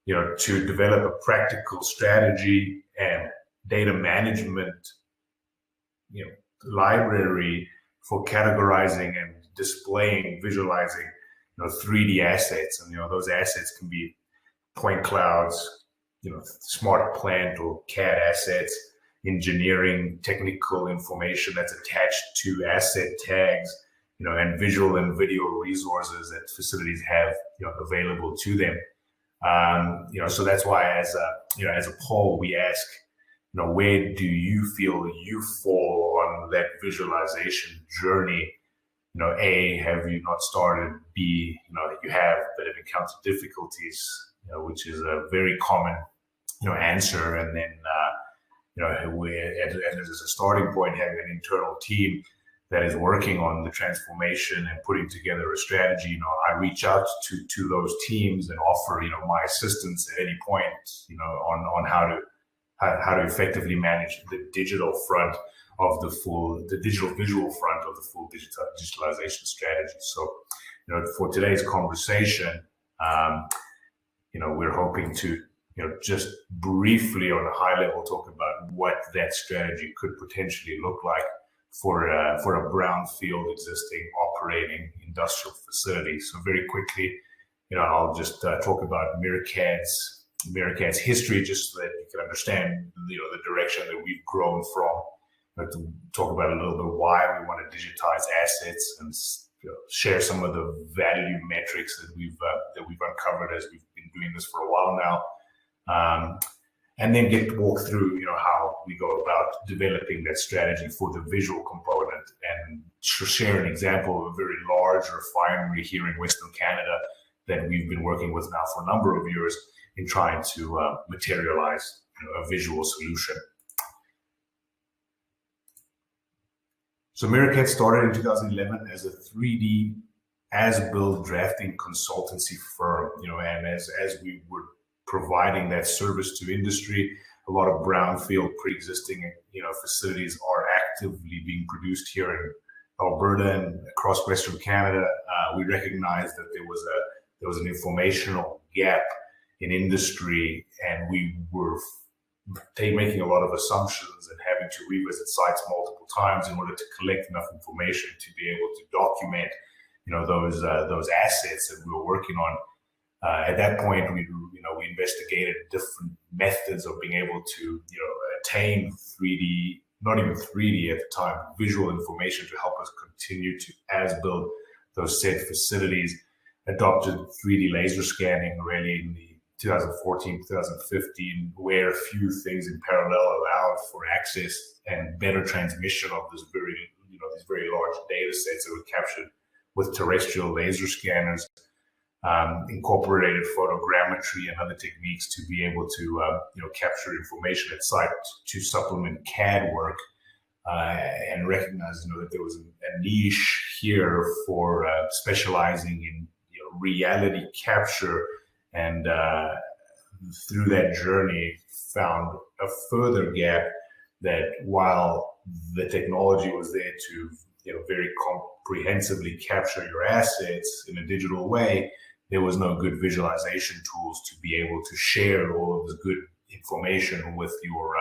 to develop a practical strategy and data management, library for categorizing and displaying, visualizing, 3D assets. And those assets can be point clouds, smart plant or CAD assets, engineering, technical information that's attached to asset tags, and visual and video resources that facilities have, available to them. So that's why as a poll, we ask, where do you feel you fall on that visualization journey? A, have you not started? B, you have, but have encountered difficulties. which is a very common, answer. And then, as a starting point, having an internal team that is working on the transformation and putting together a strategy. I reach out to those teams and offer, my assistance at any point, on how to effectively manage the digital front of the digital visual front of the full digitalization strategy. So, for today's conversation, we're hoping to, just briefly on a high level talk about what that strategy could potentially look like for a brownfield existing operating industrial facility. So very quickly, I'll just talk about MiraCAD's history, just so that you can understand, the direction that we've grown from. To talk about a little bit why we want to digitize assets and share some of the value metrics that we've uncovered as we've been doing this for a while now. And then walk through, how we go about developing that strategy for the visual component, and share an example of a very large refinery here in Western Canada that we've been working with now for a number of years in trying to materialize a visual solution. So MiraCAD started in 2011 as a 3D as-built drafting consultancy firm, and as we were providing that service to industry, a lot of brownfield pre-existing, facilities are actively being produced here in Alberta and across Western Canada. We recognized that there was an informational gap in industry, and we were making a lot of assumptions and having to revisit sites multiple times in order to collect enough information to be able to document, those assets that we were working on. At that point, we investigated different methods of being able to, attain 3D, not even 3D at the time, visual information to help us continue to as-build those said facilities. Adopted 3D laser scanning really in the 2014, 2015, where a few things in parallel allowed for access and better transmission of these very large data sets that were captured with terrestrial laser scanners. Incorporated photogrammetry and other techniques to be able to capture information at site to supplement CAD work, and recognize that there was a niche here for specializing in reality capture, and through that journey found a further gap that while the technology was there to very comprehensively capture your assets in a digital way, there was no good visualization tools to be able to share all of this good information with your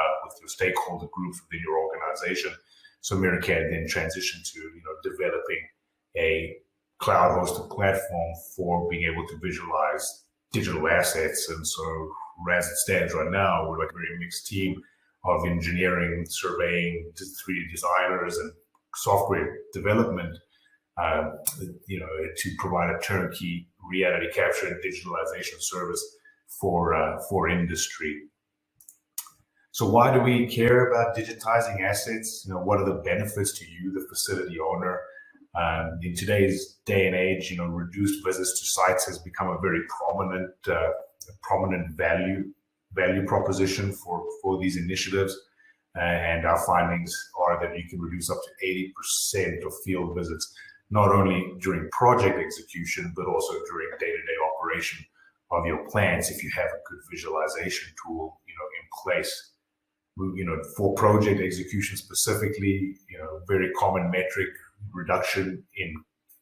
stakeholder groups within your organization. So MiraCAD then transitioned to developing a cloud-hosted platform for being able to visualize digital assets. And so as it stands right now, we're like a very mixed team of engineering, surveying, 3D designers, and software development, to provide a turnkey reality capture and digitalization service for industry. So why do we care about digitizing assets? What are the benefits to you, the facility owner? In today's day and age, reduced visits to sites has become a very prominent value proposition for these initiatives. And our findings are that you can reduce up to 80% of field visits, not only during project execution, but also during day-to-day operation of your plants if you have a good visualization tool, in place. For project execution specifically, very common metric, reduction in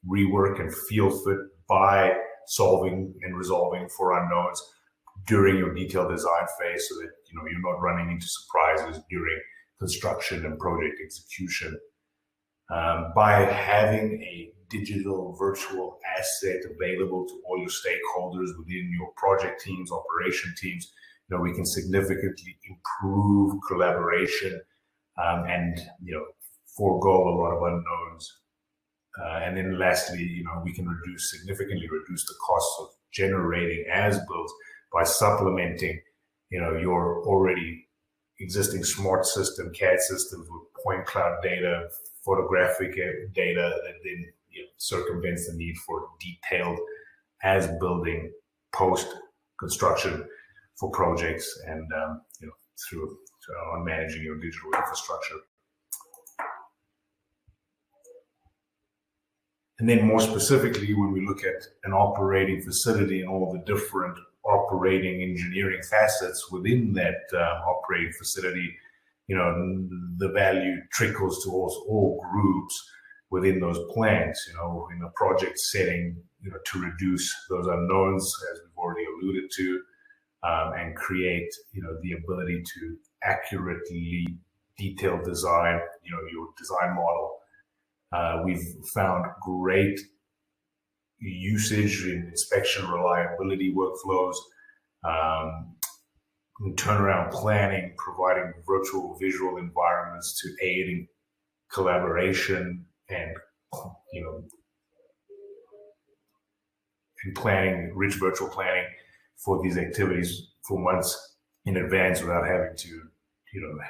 rework and field fit by solving and resolving for unknowns during your detailed design phase, so that you're not running into surprises during construction and project execution. By having a digital virtual asset available to all your stakeholders within your project teams, operation teams, we can significantly improve collaboration, and forego a lot of unknowns. And then lastly, we can significantly reduce the costs of generating as-builds by supplementing, your already existing smart system, CAD systems with point cloud data, photographic data that then circumvents the need for detailed as-building post construction, for projects, and through on managing your digital infrastructure. And then more specifically, when we look at an operating facility and all the different operating engineering facets within that operating facility, the value trickles towards all groups within those plants, in a project setting, to reduce those unknowns, as we've already alluded to, and create, the ability to accurately detail design, your design model. We've found great usage in inspection reliability workflows, in turnaround planning, providing virtual visual environments to aid in collaboration and, in planning, rich virtual planning for these activities for months in advance without having to,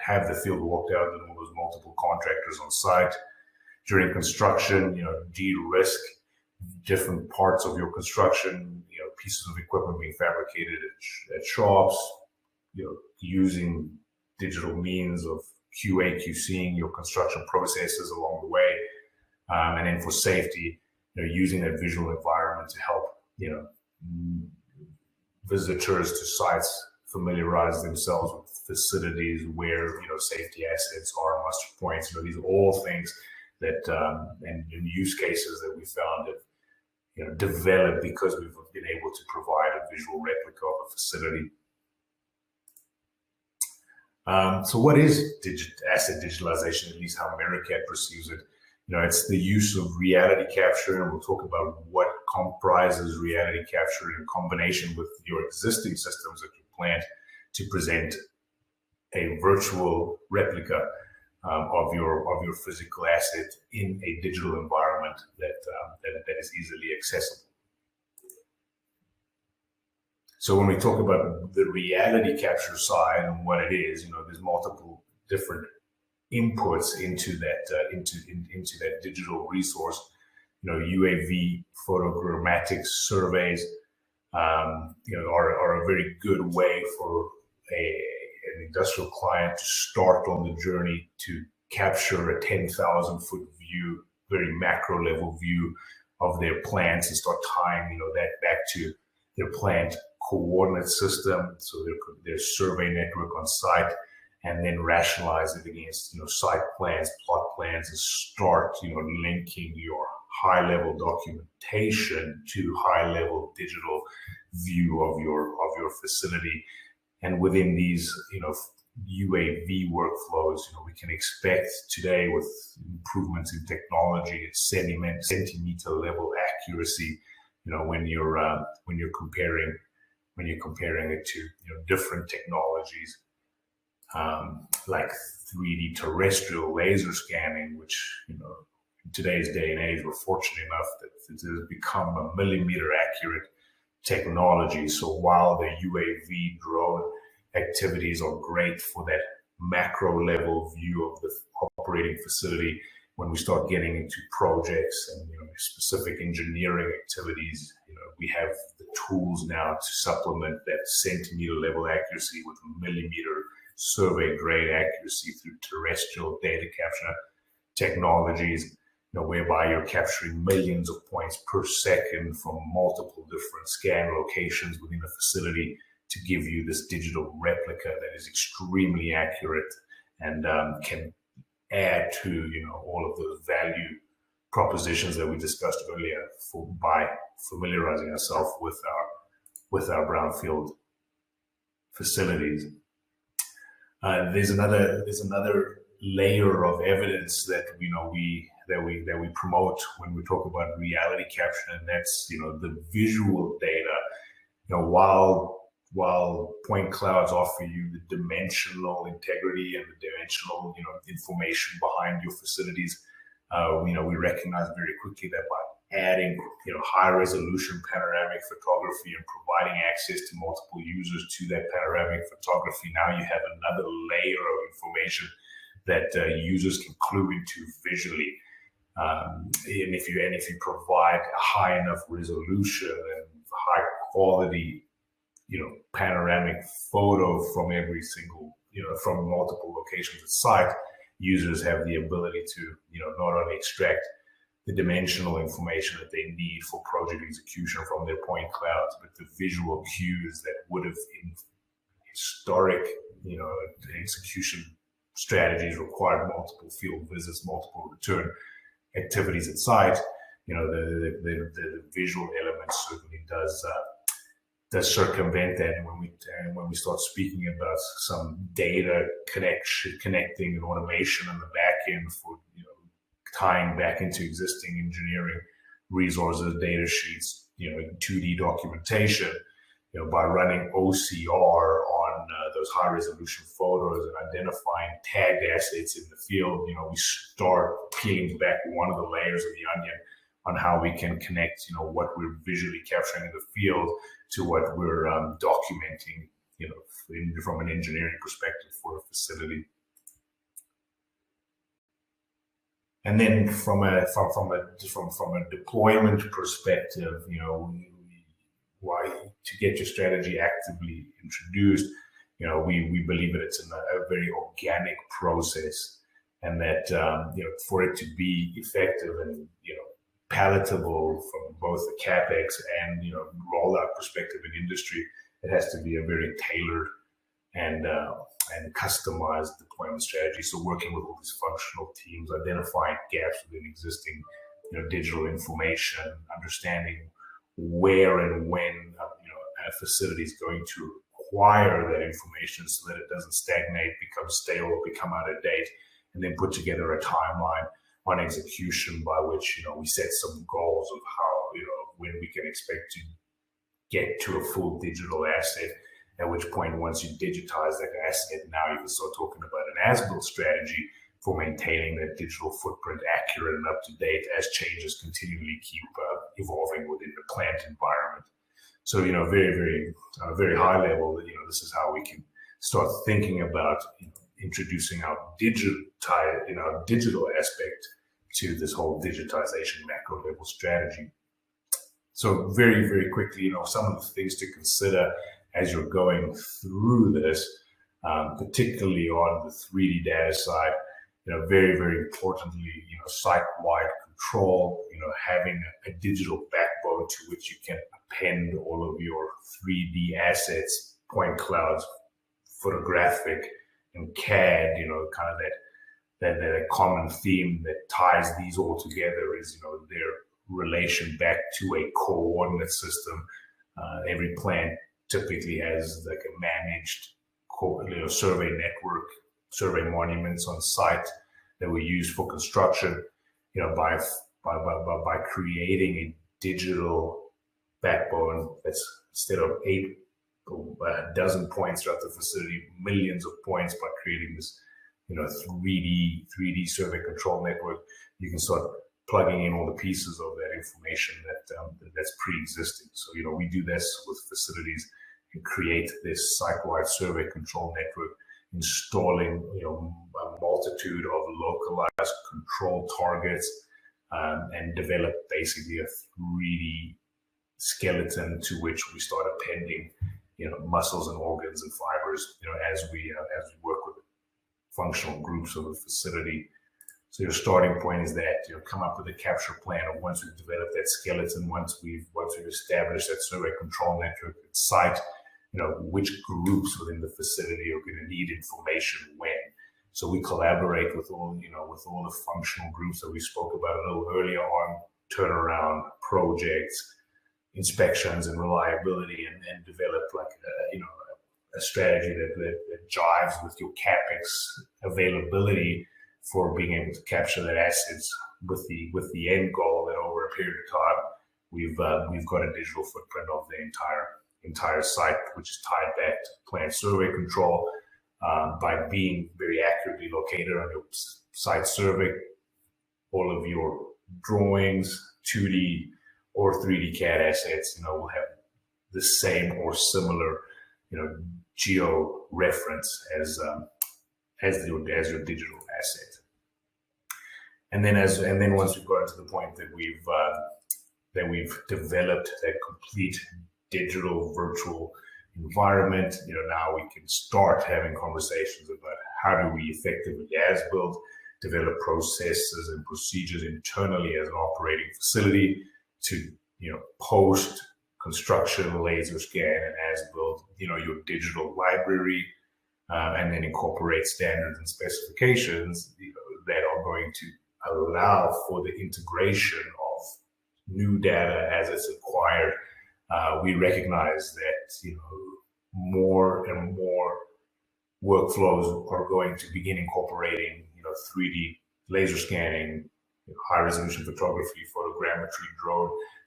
have the field walked out and all those multiple contractors on site. During construction, de-risk different parts of your construction, pieces of equipment being fabricated at shops, using digital means of QA, QCing your construction processes along the way. And then for safety, using that visual environment to help, visitors to sites familiarize themselves with facilities where, safety assets are, muster points. These are all things that, and use cases that we found have, developed because we've been able to provide a visual replica of a facility. So what is asset digitalization, at least how MiraCAD perceives it? It's the use of reality capture, and we'll talk about what comprises reality capture in combination with your existing systems at your plant to present a virtual replica of your physical asset in a digital environment that is easily accessible. So when we talk about the reality capture side and what it is, there's multiple different inputs into that into that digital resource. UAV photogrammatic surveys are a very good way for an industrial client to start on the journey to capture a 10,000 foot view, very macro level view of their plants, and start tying that back to their plant coordinate system, so their survey network on site, and then rationalize it against site plans, plot plans, and start linking your high level documentation to high level digital view of your facility. And within these UAV workflows, we can expect today, with improvements in technology, centimeter level accuracy. When you're comparing it to different technologies, like 3D terrestrial laser scanning, which in today's day and age, we're fortunate enough that it has become a millimeter accurate technology. So while the UAV drone activities are great for that macro level view of the operating facility, when we start getting into projects and specific engineering activities, we have the tools now to supplement that centimeter level accuracy with millimeter survey grade accuracy through terrestrial data capture technologies, whereby you're capturing millions of points per second from multiple different scan locations within a facility to give you this digital replica that is extremely accurate and can add to all of those value propositions that we discussed earlier by familiarizing ourselves with our brownfield facilities. There's another layer of evidence that we promote when we talk about reality capture, and that's the visual data. While point clouds offer you the dimensional integrity and the dimensional information behind your facilities, we recognize very quickly that by adding high resolution panoramic photography and providing access to multiple users to that panoramic photography, now you have another layer of information that users can clue into visually. And if you provide a high enough resolution and high quality panoramic photo from every single, from multiple locations at site, users have the ability to, not only extract the dimensional information that they need for project execution from their point clouds, but the visual cues that would have in historic, execution strategies required multiple field visits, multiple return activities at site. The visual element certainly does circumvent that. And when we start speaking about some data connecting and automation on the back end for tying back into existing engineering resources, data sheets, 2D documentation, by running OCR on those high resolution photos and identifying tagged assets in the field, we start peeling back one of the layers of the onion on how we can connect, what we're visually capturing in the field to what we're documenting, from an engineering perspective for a facility. And then from a deployment perspective, why to get your strategy actively introduced, we believe that it's a very organic process, and that for it to be effective and palatable from both the capex and rollout perspective in industry, it has to be a very tailored and customized deployment strategy. So working with all these functional teams, identifying gaps within existing digital information, understanding where and when a facility is going to acquire that information so that it doesn't stagnate, become stale, or become out of date, and then put together a timeline on execution by which we set some goals of how when we can expect to get to a full digital asset. At which point, once you digitize that asset, now you can start talking about an as-built strategy for maintaining that digital footprint accurate and up to date as changes continually keep evolving within the plant environment. So, very, very, very high level, this is how we can start thinking about introducing our digital aspect to this whole digitization macro level strategy. So very, very quickly, some of the things to consider as you're going through this, particularly on the 3D data side, very, very importantly, site-wide control, having a digital backbone to which you can append all of your 3D assets, point clouds, photographic, and CAD, kind of that common theme that ties these all together is, their relation back to a coordinate system. Every plant typically has like a managed survey network, survey monuments on site that we use for construction. By creating a digital backbone that's, instead of 8 or a dozen points throughout the facility, millions of points, by creating this 3D survey control network, you can start plugging in all the pieces of that information that's pre-existing. So we do this with facilities and create this site-wide survey control network, installing a multitude of localized control targets, and develop basically a 3D skeleton to which we start appending muscles and organs and fibers as we work with functional groups of a facility. So your starting point is that come up with a capture plan of, once we've developed that skeleton, once we've established that survey control network at site, which groups within the facility are going to need information when. So we collaborate with all the functional groups that we spoke about a little earlier on, turnaround, projects, inspections, and reliability, and develop a strategy that jives with your capex availability for being able to capture that assets with the end goal that over a period of time we've got a digital footprint of the entire site, which is tied back to plant survey control by being very accurately located on your site survey. All of your drawings, 2D or 3D CAD assets, will have the same or similar, geo reference as your digital asset. And then once we've gotten to the point that we've developed that complete digital virtual environment. Now we can start having conversations about how do we effectively as-build, develop processes and procedures internally as an operating facility to, post construction, laser scan, and as-build, your digital library, and then incorporate standards and specifications that are going to allow for the integration of new data as it's acquired. We recognize that more and more workflows are going to begin incorporating 3D laser scanning, high resolution photography, photogrammetry,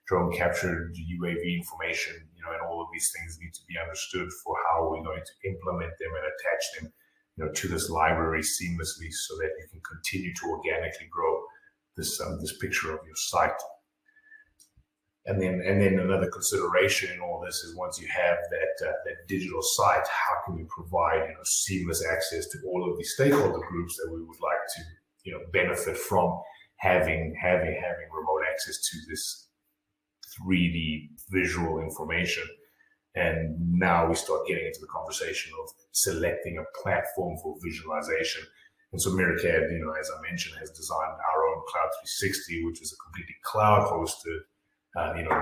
drone captured UAV information, and all of these things need to be understood for how we're going to implement them and attach them to this library seamlessly, so that you can continue to organically grow this picture of your site. And then another consideration in all this is, once you have that digital site, how can we provide seamless access to all of the stakeholder groups that we would like to benefit from having remote access to this 3D visual information. And now we start getting into the conversation of selecting a platform for visualization. And so MiraCAD, as I mentioned, has designed our own Cloud 360, which is a completely cloud-hosted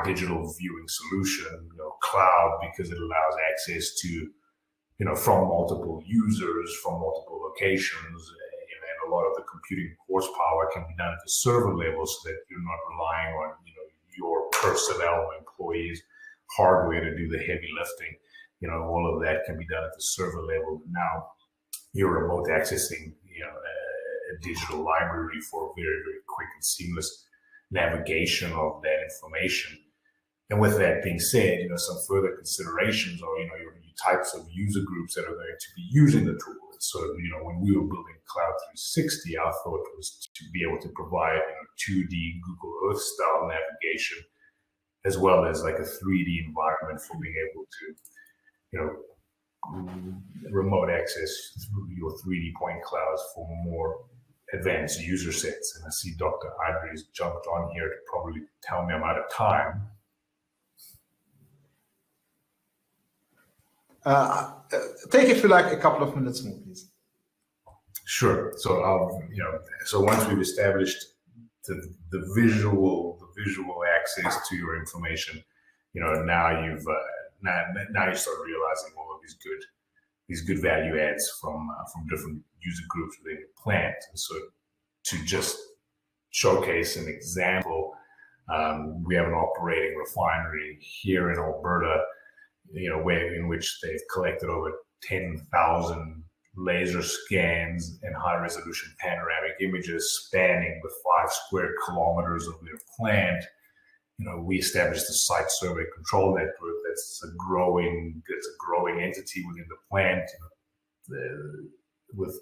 digital viewing solution, cloud, because it allows access to, from multiple users, from multiple locations, and a lot of the computing horsepower can be done at the server level, so that you're not relying on, your personnel, employees, hardware to do the heavy lifting. All of that can be done at the server level. Now you're remote accessing, a digital library for very, very quick and seamless navigation of that information. And with that being said, some further considerations are, your types of user groups that are going to be using the tool. So, when we were building Cloud 360, our thought was to be able to provide 2D Google Earth style navigation, as well as like a 3D environment for being able to, remote access through your 3D point clouds for more advanced user sets. And I see Dr. Adra has jumped on here to probably tell me I'm out of time. Take, if you like, a couple of minutes more, please. Sure. So so once we've established the visual access to your information, now you start realizing all of these good value adds from different user groups within your plant. And so, to just showcase an example, we have an operating refinery here in Alberta, in which they've collected over 10,000 laser scans and high resolution panoramic images spanning the 5 square kilometers of their plant. We established a site survey control network that's a growing entity within the plant, with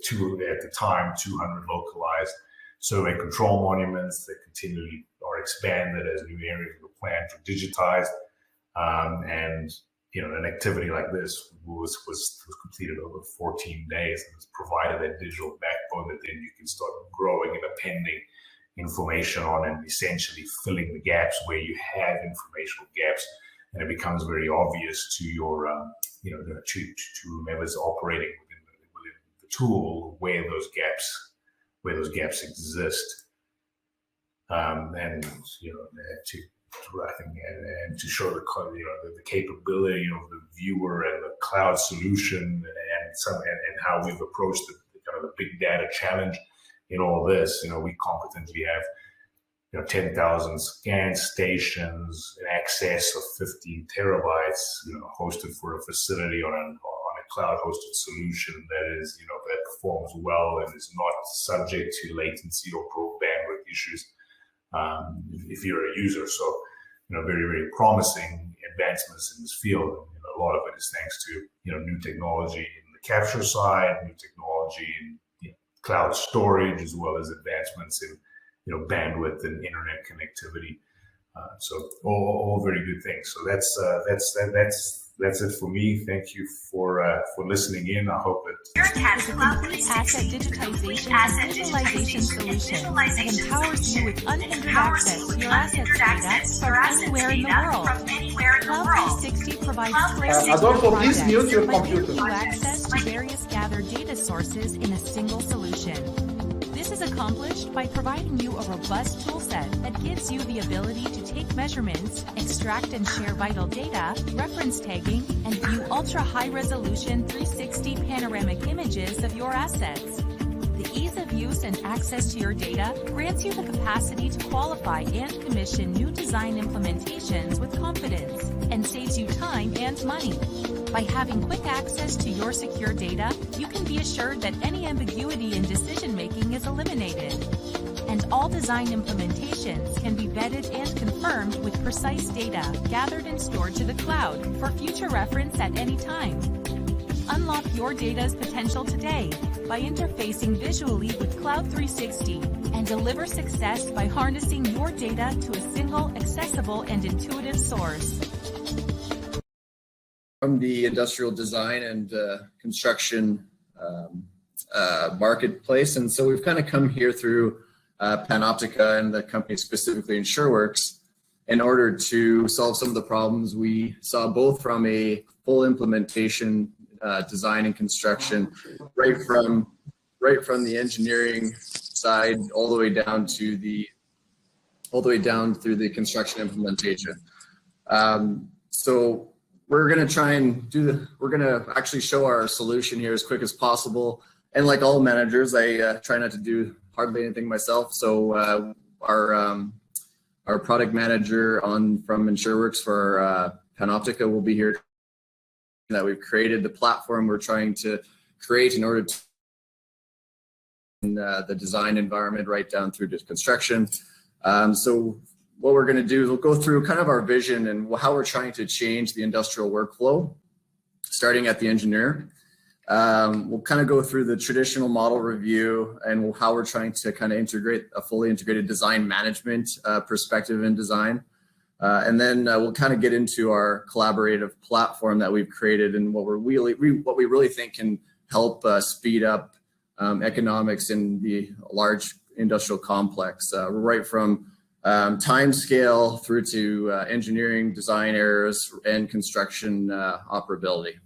at the time 200 localized survey control monuments that continually are expanded as new areas of the plant are digitized. And an activity like this was completed over 14 days, and it's provided that digital backbone that then you can start growing and appending information on, and essentially filling the gaps where you have informational gaps. And it becomes very obvious to your, to whomever's operating within the tool where those gaps exist. And to show the capability of the viewer and the cloud solution, and how we've approached the big data challenge in all this. We competently have 10,000 scan stations, an access of 15 terabytes, hosted for a facility on a cloud-hosted solution that is, that performs well and is not subject to latency or bandwidth issues if you're a user. So, very, very promising advancements in this field. A lot of it is thanks to, new technology in the capture side, new technology in cloud storage, as well as advancements in, bandwidth and internet connectivity. So all very good things. So that's That's it for me. Thank you for listening in. I hope it is a complete asset digitization and visualization solution that empowers you with unhindered access to your assets data from anywhere in the world. Cloud 360 provides Adolfo, please mute your computer. You access to various gathered data sources in a single solution. This is accomplished by providing you a robust toolset that gives you the ability to take measurements, extract and share vital data, reference tagging, and view ultra-high-resolution 360 panoramic images of your assets. The ease of use and access to your data grants you the capacity to qualify and commission new design implementations with confidence and saves you time and money. By having quick access to your secure data, you can be assured that any ambiguity in decision-making is eliminated. And all design implementations can be vetted and confirmed with precise data gathered and stored to the cloud for future reference at any time. Unlock your data's potential today by interfacing visually with Cloud 360 and deliver success by harnessing your data to a single, accessible, and intuitive source. From the industrial design and construction marketplace. And so we've kind of come here through Panoptica and the company specifically EnsureworX in order to solve some of the problems we saw both from a full implementation design and construction, right from the engineering side all the way down to through the construction implementation. So we're going to try and we're going to actually show our solution here as quick as possible. And like all managers, I try not to do hardly anything myself. So our product manager from EnsureworX for Panoptica will be here. That we've created the platform we're trying to create in order to the design environment right down through to construction. So what we're going to do is we'll go through kind of our vision and how we're trying to change the industrial workflow, starting at the engineer. We'll kind of go through the traditional model review and how we're trying to kind of integrate a fully integrated design management perspective in design. And then we'll kind of get into our collaborative platform that we've created and what we really think can help speed up economics in the large industrial complex, right from time scale through to engineering, design errors, and construction operability.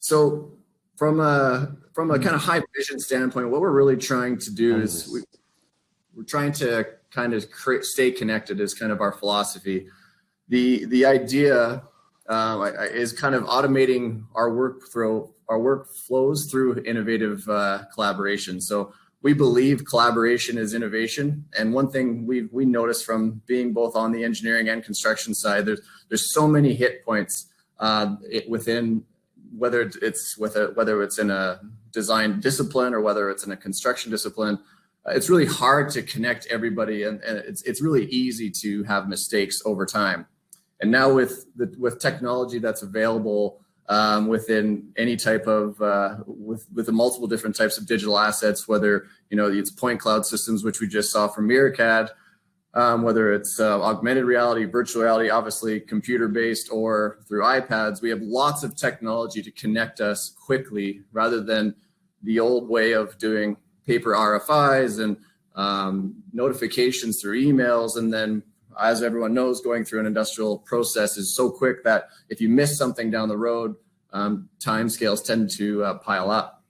So from a kind of high vision standpoint, what we're really trying to do is we're trying to kind of stay connected is kind of our philosophy. The idea is kind of automating our workflows through innovative collaboration. So we believe collaboration is innovation. And one thing we noticed from being both on the engineering and construction side, there's so many hit points within, whether it's in a design discipline or whether it's in a construction discipline. It's really hard to connect everybody, and it's really easy to have mistakes over time. And now with technology that's available within any type of with the multiple different types of digital assets, whether it's point cloud systems, which we just saw from MiraCAD, whether it's augmented reality, virtual reality, obviously computer-based, or through iPads, we have lots of technology to connect us quickly rather than the old way of doing paper RFIs and notifications through emails. And then, as everyone knows, going through an industrial process is so quick that if you miss something down the road, timescales tend to pile up.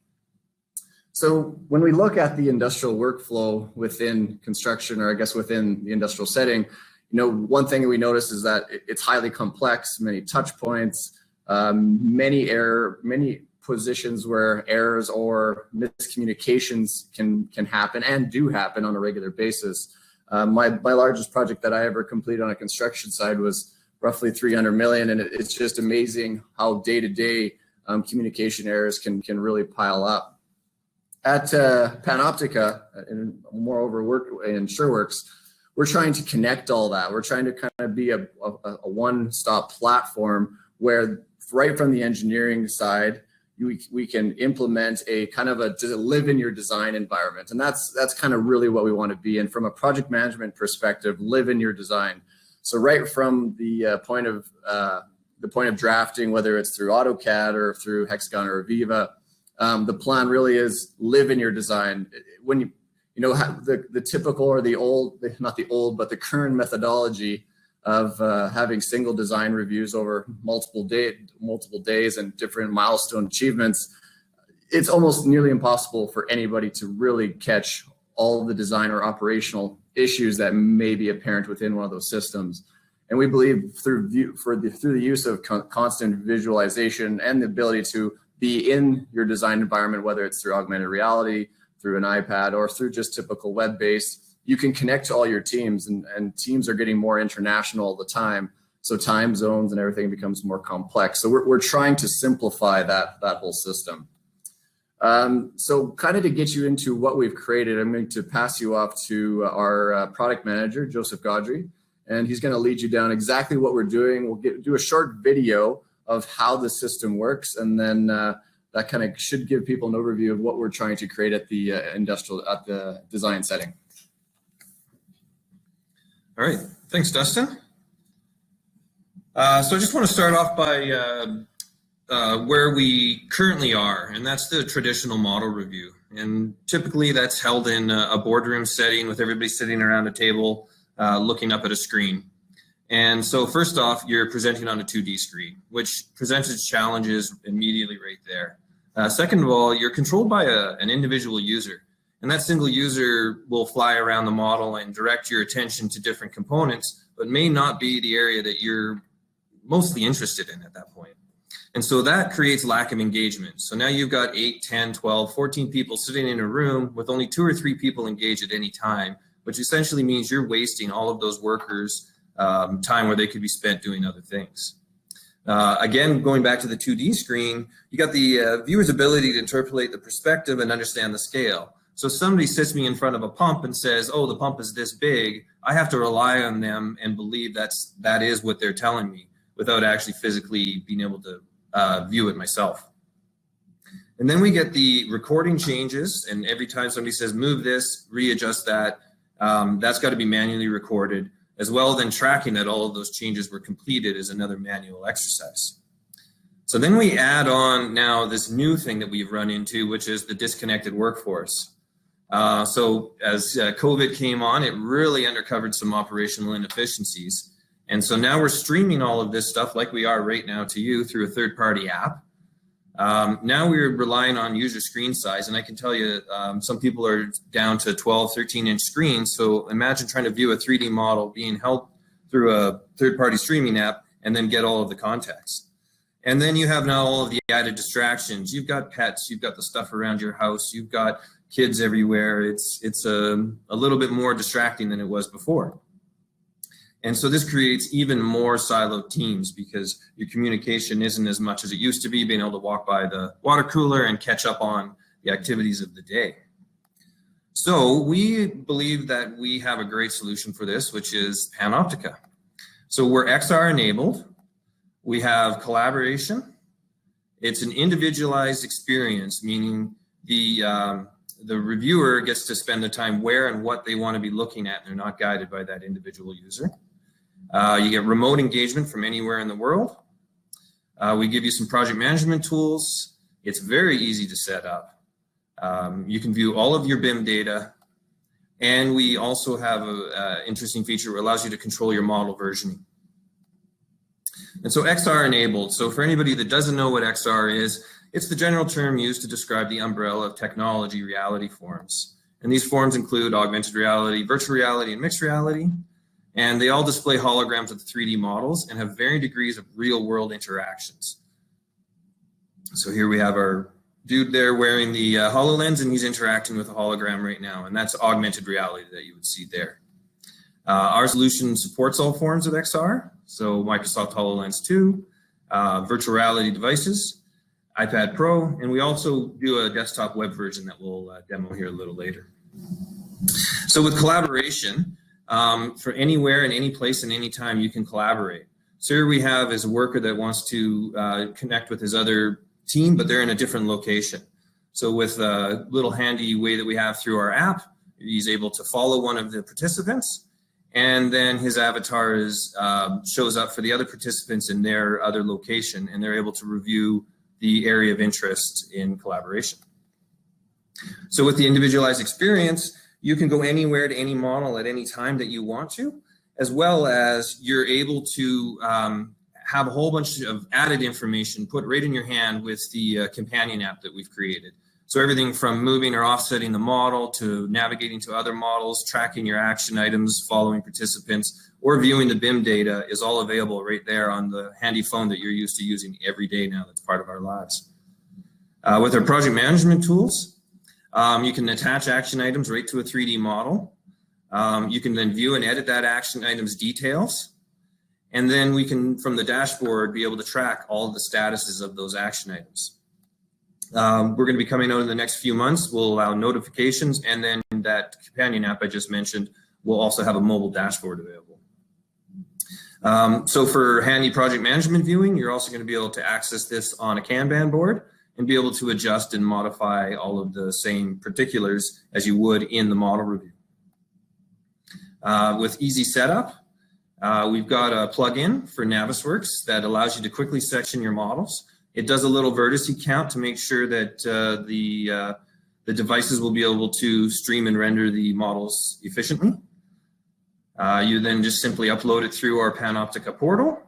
So when we look at the industrial workflow within construction, or I guess within the industrial setting, one thing we notice is that it's highly complex, many touch points, many positions where errors or miscommunications can happen and do happen on a regular basis. My largest project that I ever completed on a construction side was roughly 300 million, and it's just amazing how day-to-day communication errors can really pile up. At Panoptica, and moreover work in EnsureworX, we're trying to connect all that. We're trying to kind of be a one-stop platform where right from the engineering side, we can implement a kind of a live in your design environment. And that's kind of really what we want to be. And from a project management perspective, live in your design. So right from the point of the point of drafting, whether it's through AutoCAD or through Hexagon or Viva, the plan really is live in your design. When you the typical or the old, not the old, but the current methodology of having single design reviews over multiple days and different milestone achievements, it's almost nearly impossible for anybody to really catch all the design or operational issues that may be apparent within one of those systems. And we believe through the use of constant visualization and the ability to be in your design environment, whether it's through augmented reality, through an iPad, or through just typical web-based, you can connect to all your teams, and teams are getting more international all the time. So time zones and everything becomes more complex. So we're trying to simplify that whole system. So kind of to get you into what we've created, I'm going to pass you off to our product manager, Joseph Gaudry, and he's going to lead you down exactly what we're doing. We'll do a short video of how the system works, and then that kind of should give people an overview of what we're trying to create at the at the design setting. All right, thanks, Dustin. So I just want to start off by where we currently are, and that's the traditional model review. And typically that's held in a boardroom setting with everybody sitting around a table looking up at a screen. And so first off, you're presenting on a 2D screen, which presents its challenges immediately right there. Second of all, you're controlled by an individual user. And that single user will fly around the model and direct your attention to different components, but may not be the area that you're mostly interested in at that point. And so that creates lack of engagement. So now you've got 8, 10, 12, 14 people sitting in a room with only 2 or 3 people engaged at any time, which essentially means you're wasting all of those workers' time where they could be spent doing other things. Again, going back to the 2D screen, you got the viewer's ability to interpolate the perspective and understand the scale. So somebody sits me in front of a pump and says, oh, the pump is this big. I have to rely on them and believe that is what they're telling me without actually physically being able to view it myself. And then we get the recording changes, and every time somebody says, move this, readjust that, that's got to be manually recorded. As well, then tracking that all of those changes were completed is another manual exercise. So then we add on now this new thing that we've run into, which is the disconnected workforce. So as COVID came on, it really uncovered some operational inefficiencies. And so now we're streaming all of this stuff like we are right now to you through a third-party app. Now we're relying on user screen size, and I can tell you some people are down to 12, 13-inch screens. So imagine trying to view a 3D model being held through a third-party streaming app and then get all of the context. And then you have now all of the added distractions. You've got pets, you've got the stuff around your house, you've got kids everywhere. It's a little bit more distracting than it was before. And so this creates even more siloed teams because your communication isn't as much as it used to be, being able to walk by the water cooler and catch up on the activities of the day. So we believe that we have a great solution for this, which is Panoptica. So we're XR enabled. We have collaboration. It's an individualized experience, meaning the reviewer gets to spend the time where and what they want to be looking at, and they're not guided by that individual user. You get remote engagement from anywhere in the world. We give you some project management tools. It's very easy to set up. You can view all of your BIM data. And we also have an interesting feature that allows you to control your model versioning. And so XR enabled. So for anybody that doesn't know what XR is, it's the general term used to describe the umbrella of technology reality forms. And these forms include augmented reality, virtual reality, and mixed reality. And they all display holograms of the 3D models and have varying degrees of real world interactions. So here we have our dude there wearing the HoloLens, and he's interacting with a hologram right now. And that's augmented reality that you would see there. Our solution supports all forms of XR. So Microsoft HoloLens 2, virtual reality devices, iPad Pro, and we also do a desktop web version that we'll demo here a little later. So with collaboration, for anywhere and any place and any time you can collaborate. So here we have is a worker that wants to connect with his other team, but they're in a different location. So with a little handy way that we have through our app, he's able to follow one of the participants, and then his avatar shows up for the other participants in their other location, and they're able to review the area of interest in collaboration. So with the individualized experience, you can go anywhere to any model at any time that you want to, as well as you're able to have a whole bunch of added information put right in your hand with the companion app that we've created. So everything from moving or offsetting the model to navigating to other models, tracking your action items, following participants, or viewing the BIM data is all available right there on the handy phone that you're used to using every day now. That's part of our lives. With our project management tools, you can attach action items right to a 3D model. You can then view and edit that action item's details. And then we can, from the dashboard, be able to track all of the statuses of those action items. We're going to be coming out in the next few months. We'll allow notifications, and then that companion app I just mentioned will also have a mobile dashboard available. So for handy project management viewing, you're also going to be able to access this on a Kanban board and be able to adjust and modify all of the same particulars as you would in the model review. With easy setup, we've got a plugin for NavisWorks that allows you to quickly section your models. It does a little vertice count to make sure that the devices will be able to stream and render the models efficiently. You then just simply upload it through our Panoptica portal.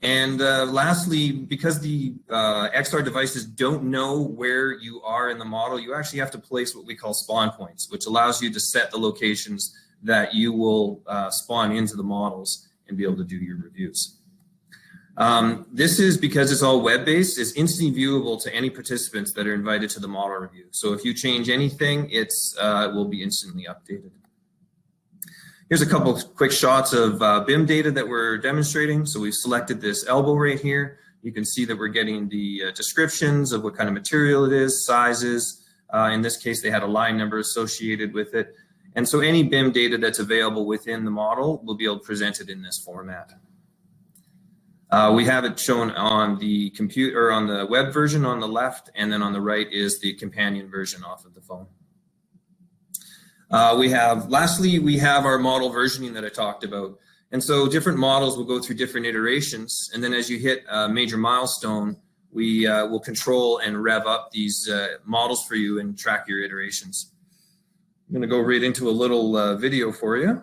And lastly, because the XR devices don't know where you are in the model, you actually have to place what we call spawn points, which allows you to set the locations that you will spawn into the models and be able to do your reviews. This is, because it's all web-based, is instantly viewable to any participants that are invited to the model review. So if you change anything, it will be instantly updated. Here's a couple of quick shots of BIM data that we're demonstrating. So we've selected this elbow right here. You can see that we're getting the descriptions of what kind of material it is, sizes. In this case, they had a line number associated with it. And so any BIM data that's available within the model will be able to present it in this format. We have it shown on the computer, or on the web version on the left, and then on the right is the companion version off of the phone. Lastly, we have our model versioning that I talked about. And so different models will go through different iterations. And then as you hit a major milestone, we will control and rev up these models for you and track your iterations. I'm going to go right into a little video for you.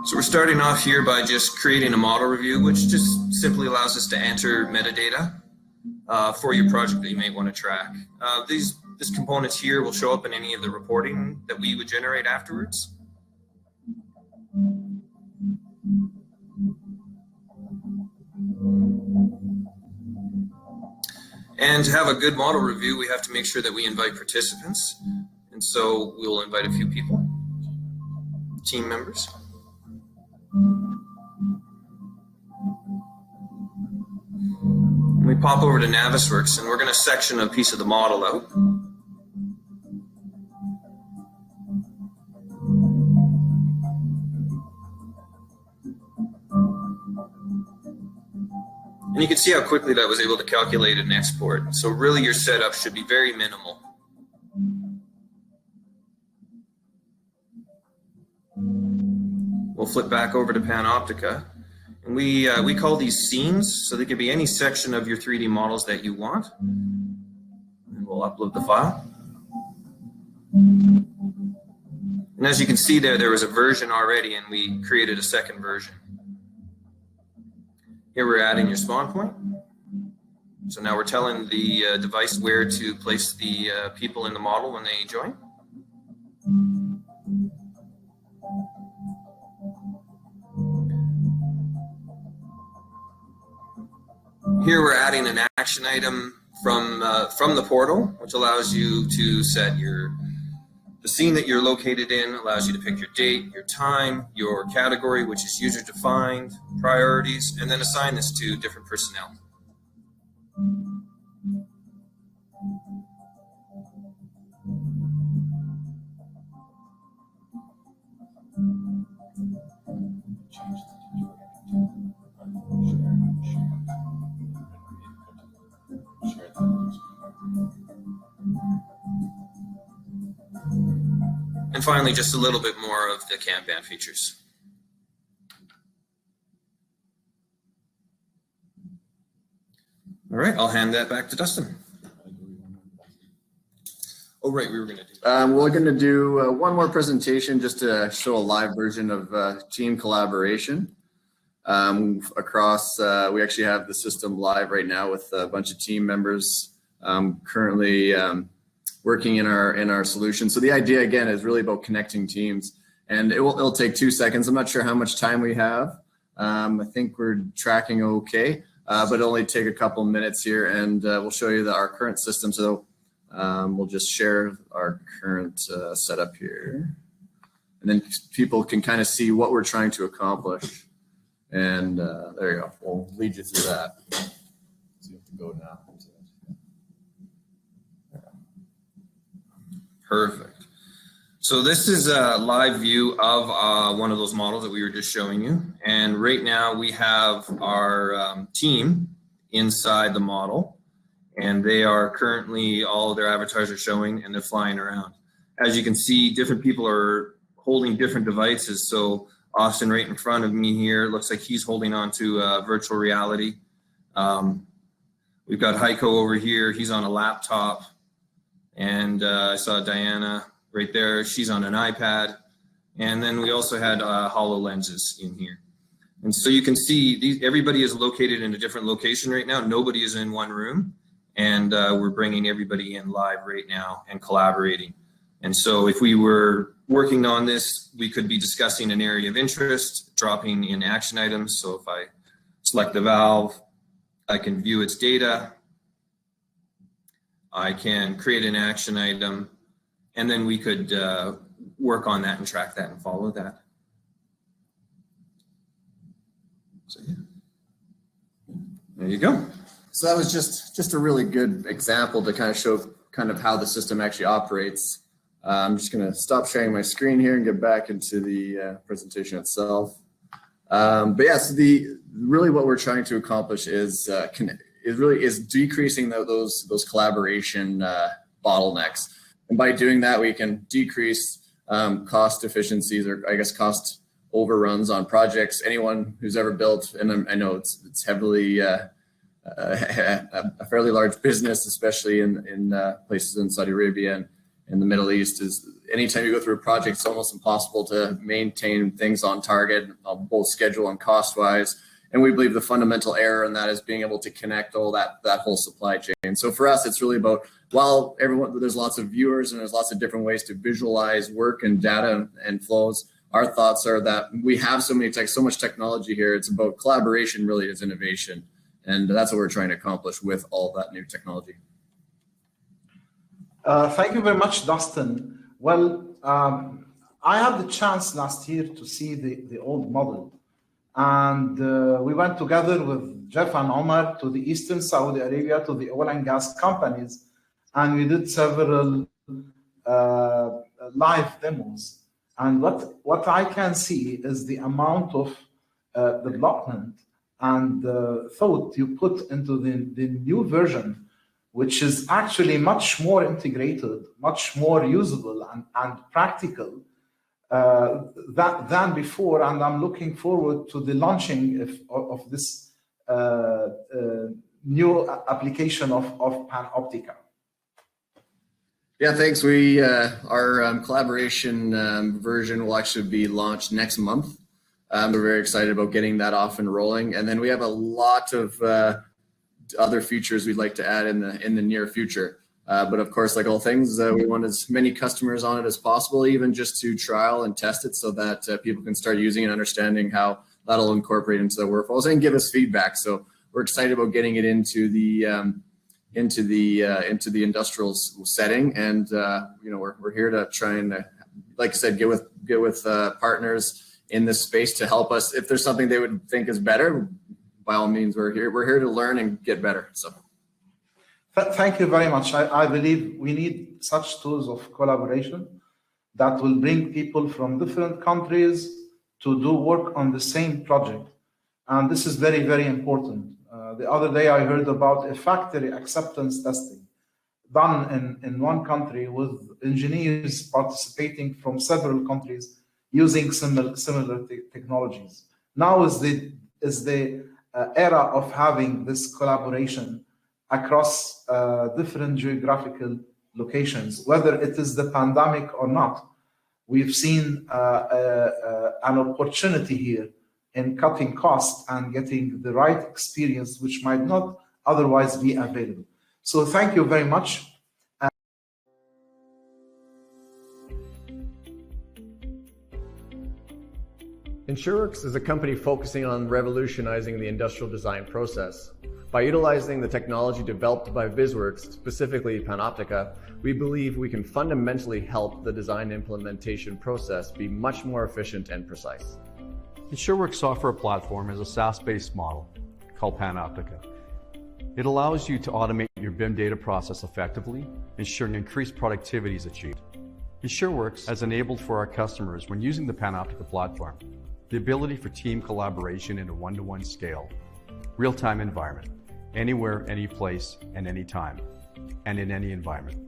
So we're starting off here by just creating a model review, which just simply allows us to enter metadata for your project that you may want to track. These components here will show up in any of the reporting that we would generate afterwards. And to have a good model review, we have to make sure that we invite participants. And so we'll invite a few people, team members. We pop over to NavisWorks, and we're going to section a piece of the model out. And you can see how quickly that was able to calculate and export. So really your setup should be very minimal. We'll flip back over to Panoptica. And we call these scenes, so they can be any section of your 3D models that you want. And we'll upload the file. And as you can see there was a version already, and we created a second version. Here we're adding your spawn point. So now we're telling the device where to place the people in the model when they join. Here we're adding an action item from the portal, which allows you to set the scene that you're located in, allows you to pick your date, your time, your category, which is user defined, priorities, and then assign this to different personnel. finally, just a little bit more of the Kanban features. All right, I'll hand that back to Dustin. Oh, right, we were going to do we're going to do one more presentation just to show a live version of team collaboration. Across, we actually have the system live right now with a bunch of team members currently working in our solution. So the idea again is really about connecting teams, and it'll take 2 seconds. I'm not sure how much time we have. I think we're tracking okay, but it'll only take a couple minutes here, and we'll show you our current system. So we'll just share our current setup here, and then people can kind of see what we're trying to accomplish. And there you go. We'll lead you through that. So you have to go now. Perfect. So this is a live view of one of those models that we were just showing you. And right now we have our team inside the model, and they are currently, all of their avatars are showing, and they're flying around. As you can see, different people are holding different devices. So Austin right in front of me here, looks like he's holding on to virtual reality. We've got Heiko over here, he's on a laptop. And I saw Diana right there, she's on an iPad. And then we also had HoloLenses in here. And so you can see everybody is located in a different location right now. Nobody is in one room. And we're bringing everybody in live right now and collaborating. And so if we were working on this, we could be discussing an area of interest, dropping in action items. So if I select the valve, I can view its data. I can create an action item, and then we could work on that and track that and follow that. So yeah, there you go. So that was just a really good example to kind of show kind of how the system actually operates. I'm just going to stop sharing my screen here and get back into the presentation itself. But yeah, so really what we're trying to accomplish is decreasing those collaboration bottlenecks. And by doing that, we can decrease cost efficiencies, or I guess cost overruns on projects. Anyone who's ever built, and I know it's heavily a fairly large business, especially in places in Saudi Arabia and in the Middle East, is anytime you go through a project, it's almost impossible to maintain things on target, both schedule and cost wise. And we believe the fundamental error in that is being able to connect all that whole supply chain. So for us, it's really about, while there's lots of viewers and there's lots of different ways to visualize work and data and flows, our thoughts are that we have so much technology here. It's about collaboration, really is innovation. And that's what we're trying to accomplish with all that new technology. Thank you very much, Dustin. Well, I had the chance last year to see the old model. And we went together with Jeff and Omar to the Eastern Saudi Arabia, to the oil and gas companies. And we did several live demos. And what I can see is the amount of development and thought you put into the new version, which is actually much more integrated, much more usable and practical than before. And I'm looking forward to the launching of this new application of Panoptica. Yeah, thanks. Our collaboration version will actually be launched next month. We're very excited about getting that off and rolling. And then we have a lot of other features we'd like to add in the near future. But of course, like all things, we want as many customers on it as possible, even just to trial and test it so that people can start using and understanding how that'll incorporate into their workflows and give us feedback. So we're excited about getting it into the industrial setting. And we're here to try and, like I said, get with partners in this space to help us. If there's something they would think is better, by all means, we're here to learn and get better. So thank you very much. I believe we need such tools of collaboration that will bring people from different countries to do work on the same project. And this is very, very important. The other day I heard about a factory acceptance testing. done in one country with engineers participating from several countries using similar technologies. Now is the era of having this collaboration across different geographical locations, whether it is the pandemic or not. We've seen an opportunity here in cutting costs and getting the right experience, which might not otherwise be available. So thank you very much. EnsureworX is a company focusing on revolutionizing the industrial design process. By utilizing the technology developed by VisWorks, specifically Panoptica, we believe we can fundamentally help the design implementation process be much more efficient and precise. EnsureworX software platform is a SaaS-based model called Panoptica. It allows you to automate your BIM data process effectively, ensuring increased productivity is achieved. EnsureworX has enabled for our customers, when using the Panoptica platform, the ability for team collaboration in a one-to-one scale, real-time environment, anywhere, any place, and any time, and in any environment.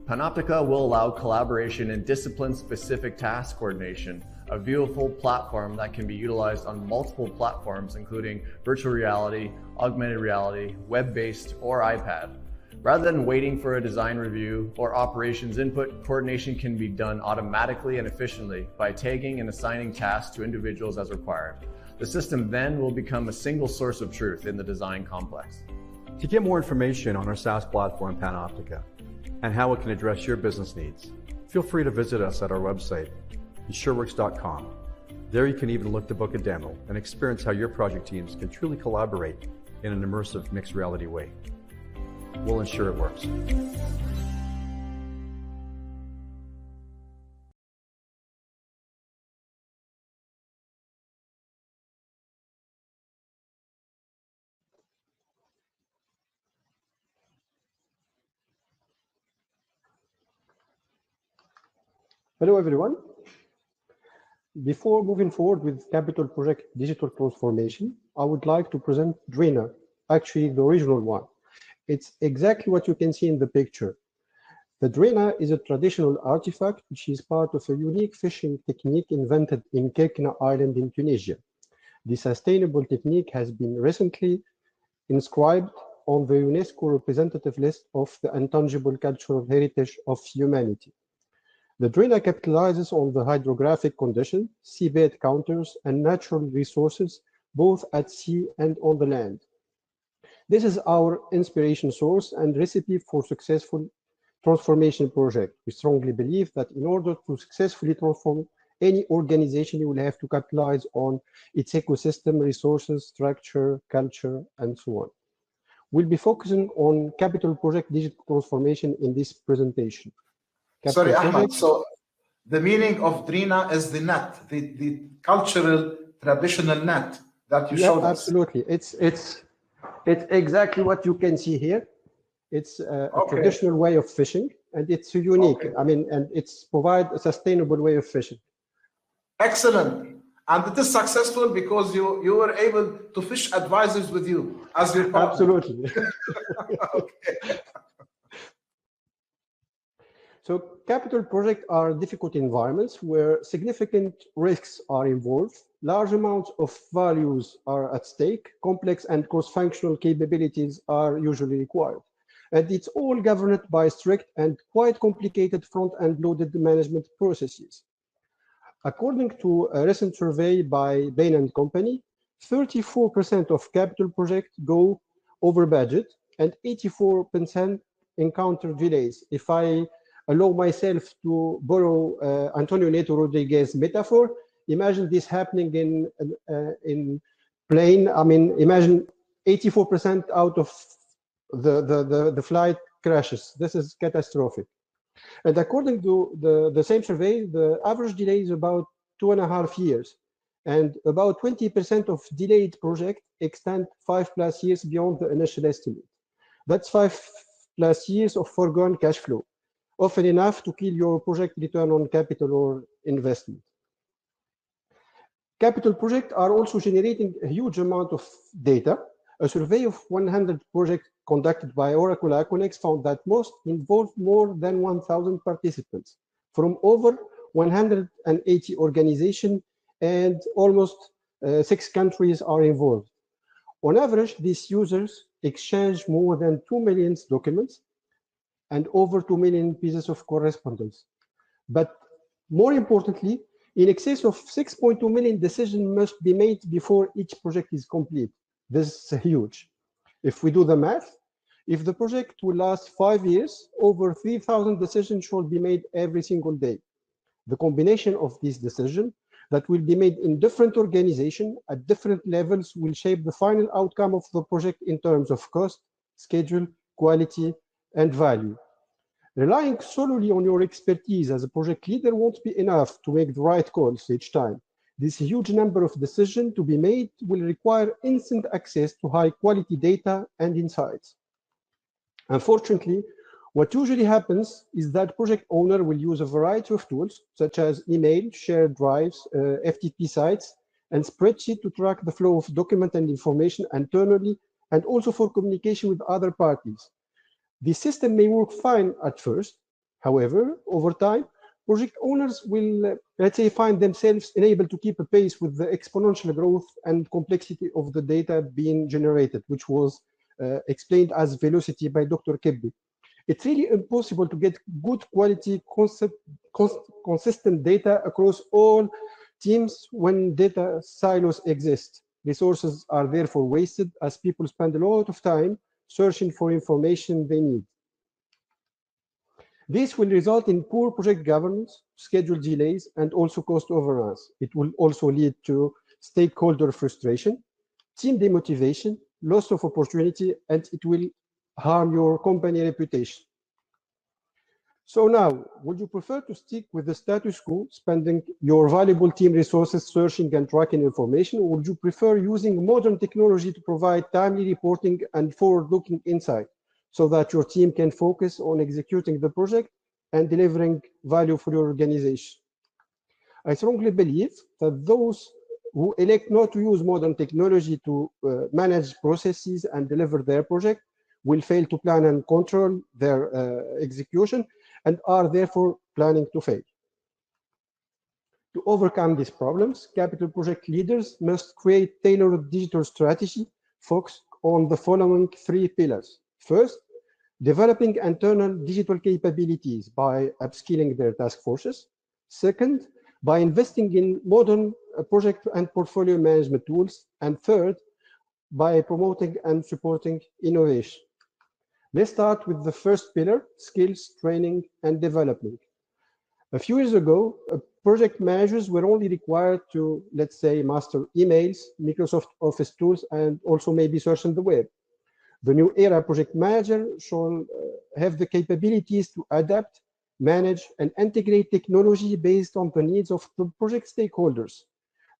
Panoptica will allow collaboration and discipline-specific task coordination, a beautiful platform that can be utilized on multiple platforms, including virtual reality, augmented reality, web-based, or iPad. Rather than waiting for a design review or operations input, coordination can be done automatically and efficiently by tagging and assigning tasks to individuals as required. The system then will become a single source of truth in the design complex. To get more information on our SaaS platform, Panoptica, and how it can address your business needs, feel free to visit us at our website, EnsureworX.com. There you can even look to book a demo and experience how your project teams can truly collaborate in an immersive mixed reality way. We'll ensure it works. Hello, everyone. Before moving forward with capital project digital transformation, I would like to present Drina, actually the original one. It's exactly what you can see in the picture. The Drina is a traditional artifact which is part of a unique fishing technique invented in Kebbe Island in Tunisia. The sustainable technique has been recently inscribed on the UNESCO representative list of the intangible cultural heritage of humanity. The Drina capitalizes on the hydrographic condition, seabed counters, and natural resources, both at sea and on the land. This is our inspiration source and recipe for successful transformation project. We strongly believe that in order to successfully transform any organization, you will have to capitalize on its ecosystem, resources, structure, culture, and so on. We'll be focusing on capital project digital transformation in this presentation. Sorry, Ahmed. So the meaning of Drina is the net, the cultural traditional net that you showed us. Absolutely. It's exactly what you can see here. It's a traditional way of fishing, and it's unique. I mean, and it's provide a sustainable way of fishing. Excellent. And it is successful because you were able to fish advisors with you as your partner. Absolutely. Okay. So capital projects are difficult environments where significant risks are involved, large amounts of values are at stake, complex and cross-functional capabilities are usually required. And it's all governed by strict and quite complicated front-end loaded management processes. According to a recent survey by Blain and Company, 34% of capital projects go over budget and 84% encounter delays. If I allow myself to borrow Antonio Neto Rodriguez's metaphor, imagine this happening in plane. I mean, imagine 84% out of the flight crashes. This is catastrophic. And according to the same survey, the average delay is about 2.5 years. And about 20% of delayed projects extend 5+ years beyond the initial estimate. That's 5+ years of foregone cash flow, often enough to kill your project return on capital or investment. Capital projects are also generating a huge amount of data. A survey of 100 projects conducted by Oracle Aconex found that most involved more than 1,000 participants from over 180 organizations, and almost 6 countries are involved. On average, these users exchange more than 2 million documents and over 2 million pieces of correspondence. But more importantly, in excess of 6.2 million decisions must be made before each project is complete. This is huge. If we do the math, if the project will last 5 years, over 3,000 decisions should be made every single day. The combination of these decisions that will be made in different organizations at different levels will shape the final outcome of the project in terms of cost, schedule, quality, and value. Relying solely on your expertise as a project leader won't be enough to make the right calls each time. This huge number of decisions to be made will require instant access to high-quality data and insights. Unfortunately, what usually happens is that project owner will use a variety of tools, such as email, shared drives, FTP sites, and spreadsheet to track the flow of document and information internally, and also for communication with other parties. The system may work fine at first. However, over time, project owners will, let's say, find themselves unable to keep a pace with the exponential growth and complexity of the data being generated, which was explained as velocity by Dr. Kebbe. It's really impossible to get good quality, consistent data across all teams when data silos exist. Resources are therefore wasted as people spend a lot of time searching for information they need. This will result in poor project governance, schedule delays, and also cost overruns. It will also lead to stakeholder frustration, team demotivation, loss of opportunity, and it will harm your company reputation. So now, would you prefer to stick with the status quo, spending your valuable team resources searching and tracking information, or would you prefer using modern technology to provide timely reporting and forward-looking insight so that your team can focus on executing the project and delivering value for your organization? I strongly believe that those who elect not to use modern technology to manage processes and deliver their project will fail to plan and control their execution and are therefore planning to fail. To overcome these problems, capital project leaders must create tailored digital strategy focused on the following 3 pillars. First, developing internal digital capabilities by upskilling their task forces. Second, by investing in modern project and portfolio management tools. And third, by promoting and supporting innovation. Let's start with the first pillar, skills, training, and development. A few years ago, project managers were only required to, let's say, master emails, Microsoft Office tools, and also maybe search on the web. The new era project manager shall have the capabilities to adapt, manage, and integrate technology based on the needs of the project stakeholders.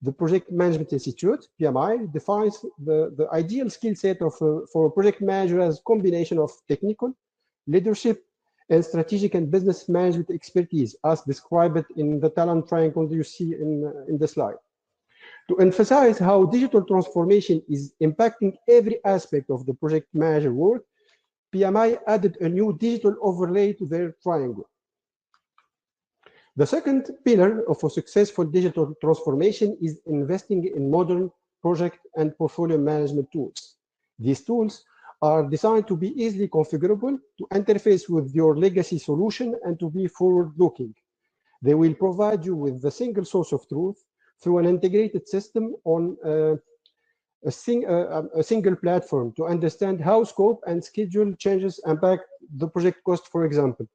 The Project Management Institute, PMI, defines the ideal skill set for a project manager as a combination of technical, leadership, and strategic and business management expertise, as described in the talent triangle you see in the slide. To emphasize how digital transformation is impacting every aspect of the project manager work, PMI added a new digital overlay to their triangle. The second pillar of a successful digital transformation is investing in modern project and portfolio management tools. These tools are designed to be easily configurable, to interface with your legacy solution, and to be forward-looking. They will provide you with the single source of truth through an integrated system on a single platform to understand how scope and schedule changes impact the project cost, for example.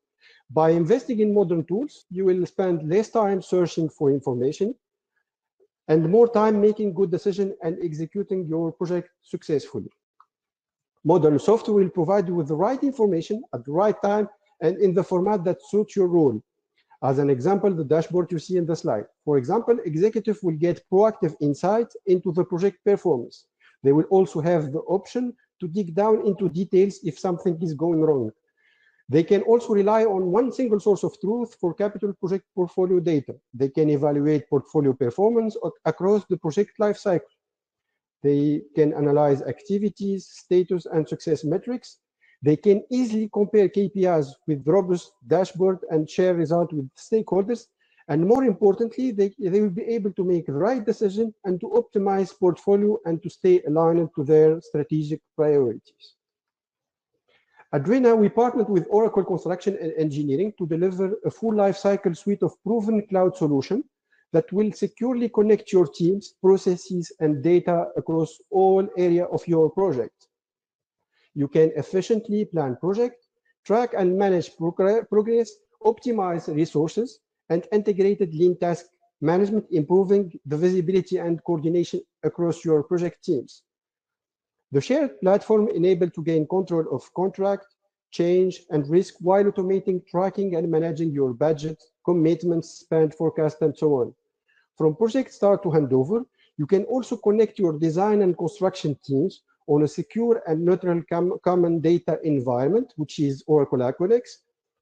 By investing in modern tools, you will spend less time searching for information and more time making good decisions and executing your project successfully. Modern software will provide you with the right information at the right time and in the format that suits your role. As an example, the dashboard you see in the slide. For example, executives will get proactive insight into the project performance. They will also have the option to dig down into details if something is going wrong. They can also rely on one single source of truth for capital project portfolio data. They can evaluate portfolio performance across the project lifecycle. They can analyze activities, status, and success metrics They can easily compare KPIs with robust dashboard and share results with stakeholders. And more importantly, they will be able to make the right decision and to optimize portfolio and to stay aligned to their strategic priorities. At Drina, we partnered with Oracle Construction and Engineering to deliver a full lifecycle suite of proven cloud solution that will securely connect your teams, processes, and data across all areas of your project. You can efficiently plan project, track and manage progress, optimize resources, and integrated lean task management, improving the visibility and coordination across your project teams. The shared platform enables to gain control of contract, change, and risk while automating tracking and managing your budget, commitments, spend forecast, and so on. From project start to handover, you can also connect your design and construction teams on a secure and neutral common data environment, which is Oracle Aquanex,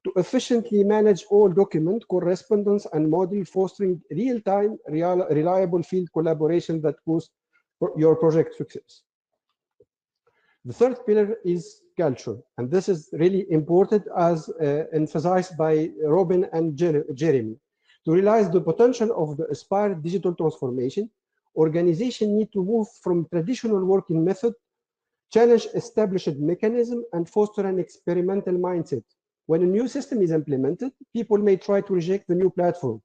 to efficiently manage all document correspondence and model, fostering real-time, reliable field collaboration that boosts your project success. The third pillar is culture, and this is really important, as emphasized by Robin and Jeremy. To realize the potential of the aspired digital transformation, organizations need to move from traditional working method, challenge established mechanism, and foster an experimental mindset. When a new system is implemented, people may try to reject the new platform.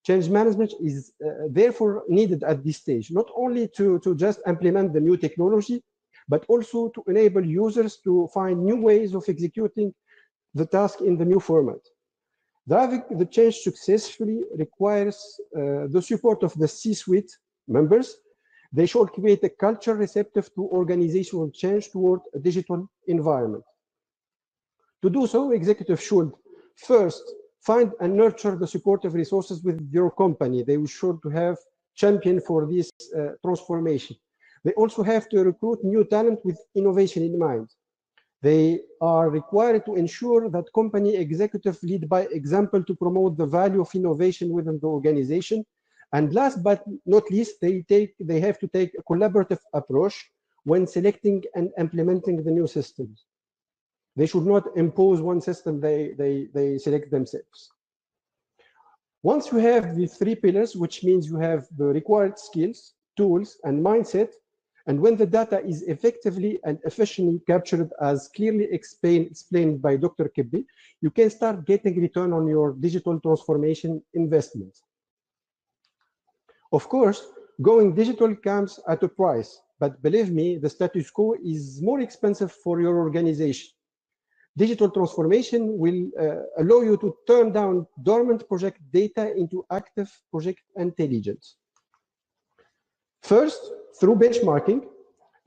Change management is therefore needed at this stage, not only to just implement the new technology, but also to enable users to find new ways of executing the task in the new format. Driving the change successfully requires the support of the C-suite members. They should create a culture receptive to organizational change toward a digital environment. To do so, executives should first find and nurture the supportive resources with your company. They should have champion for this transformation. They also have to recruit new talent with innovation in mind. They are required to ensure that company executives lead by example to promote the value of innovation within the organization. And last but not least, they have to take a collaborative approach when selecting and implementing the new systems. They should not impose one system, they select themselves. Once you have these three pillars, which means you have the required skills, tools, and mindset, and when the data is effectively and efficiently captured as clearly explained by Dr. Kebbe, you can start getting return on your digital transformation investment. Of course, going digital comes at a price, but believe me, the status quo is more expensive for your organization. Digital transformation will allow you to turn down dormant project data into active project intelligence. First, through benchmarking,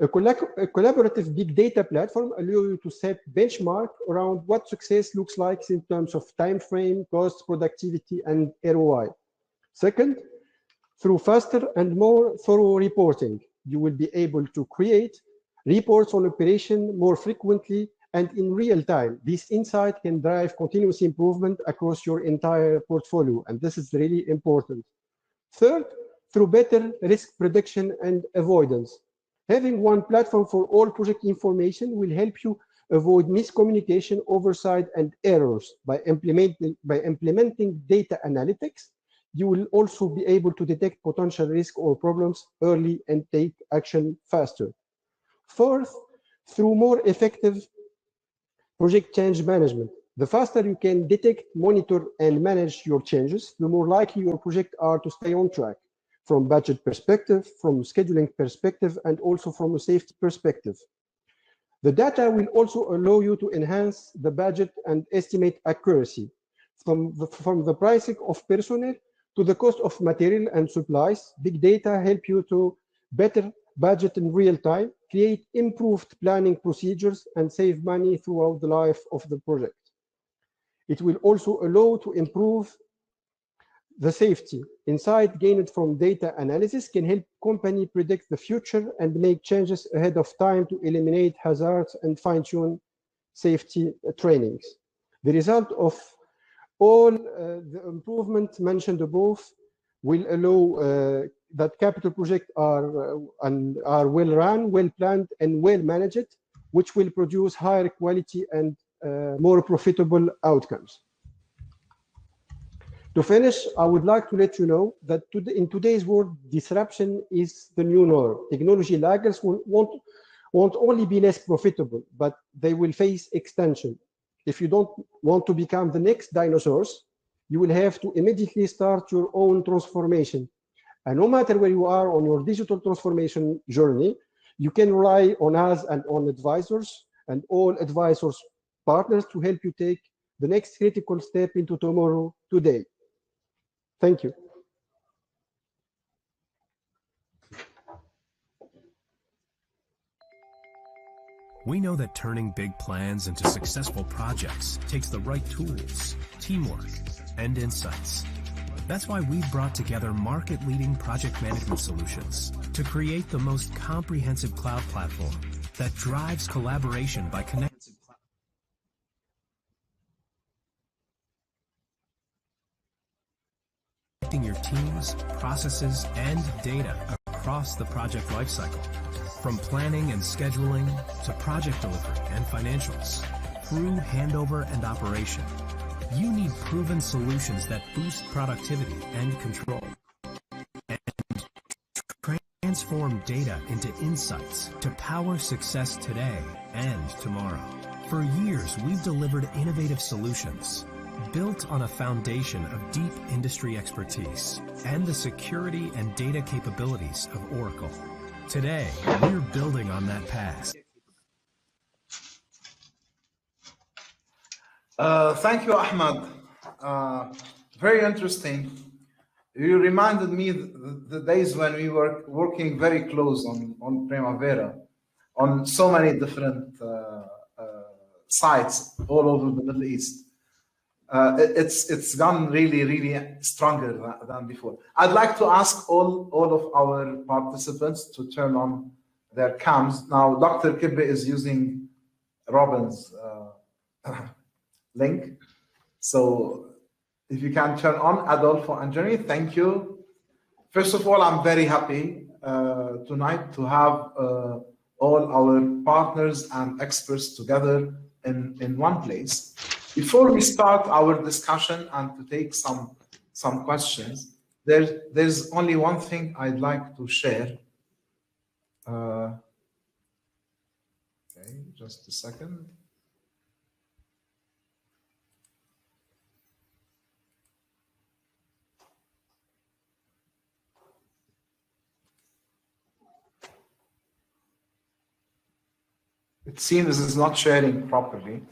a collaborative big data platform allows you to set benchmark around what success looks like in terms of time frame, cost, productivity, and ROI. Second, through faster and more thorough reporting, you will be able to create reports on operation more frequently and in real time. This insight can drive continuous improvement across your entire portfolio, and this is really important. Third, through better risk prediction and avoidance. Having one platform for all project information will help you avoid miscommunication, oversight, and errors. By implementing data analytics, you will also be able to detect potential risk or problems early and take action faster. Fourth, through more effective project change management. The faster you can detect, monitor, and manage your changes, the more likely your projects are to stay on track from budget perspective, from scheduling perspective, and also from a safety perspective. The data will also allow you to enhance the budget and estimate accuracy from the pricing of personnel to the cost of material and supplies. Big data help you to better budget in real time, create improved planning procedures, and save money throughout the life of the project. It will also allow to improve the safety. Insight gained from data analysis can help company predict the future and make changes ahead of time to eliminate hazards and fine-tune safety trainings. The result of all the improvements mentioned above will allow that capital projects are well run, well planned, and well managed, which will produce higher quality and more profitable outcomes. To finish, I would like to let you know that in today's world, disruption is the new norm. Technology laggers won't only be less profitable, but they will face extension. If you don't want to become the next dinosaurs, you will have to immediately start your own transformation. And no matter where you are on your digital transformation journey, you can rely on us and on advisors and all advisors partners to help you take the next critical step into tomorrow today. Thank you. We know that turning big plans into successful projects takes the right tools, teamwork, and insights. That's why we've brought together market-leading project management solutions to create the most comprehensive cloud platform that drives collaboration by connecting your teams, processes, and data across the project lifecycle. From planning and scheduling to project delivery and financials, through handover and operation, you need proven solutions that boost productivity and control and transform data into insights to power success today and tomorrow. For years, we've delivered innovative solutions built on a foundation of deep industry expertise and the security and data capabilities of Oracle. Today, we're building on that past. Thank you, Ahmed. Very interesting. You reminded me the days when we were working very close on Primavera, on so many different sites all over the Middle East. It's gone really stronger than before. I'd like to ask all of our participants to turn on their cams. Now, Dr. Kebbe is using Robin's link. So if you can turn on Adolfo and Jenny, thank you. First of all, I'm very happy tonight to have all our partners and experts together in one place. Before we start our discussion and to take some questions, there's only one thing I'd like to share. Okay, just a second. It seems this is not sharing properly.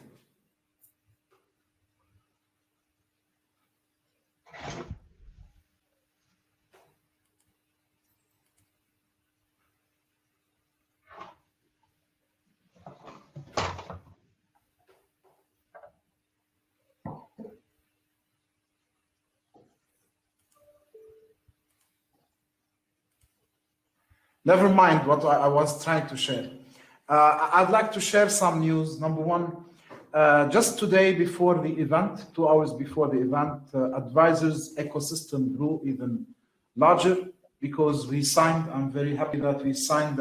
Never mind what I was trying to share. I'd like to share some news. Number one, just today before the event, 2 hours before the event, advisors ecosystem grew even larger because we signed, I'm very happy that we signed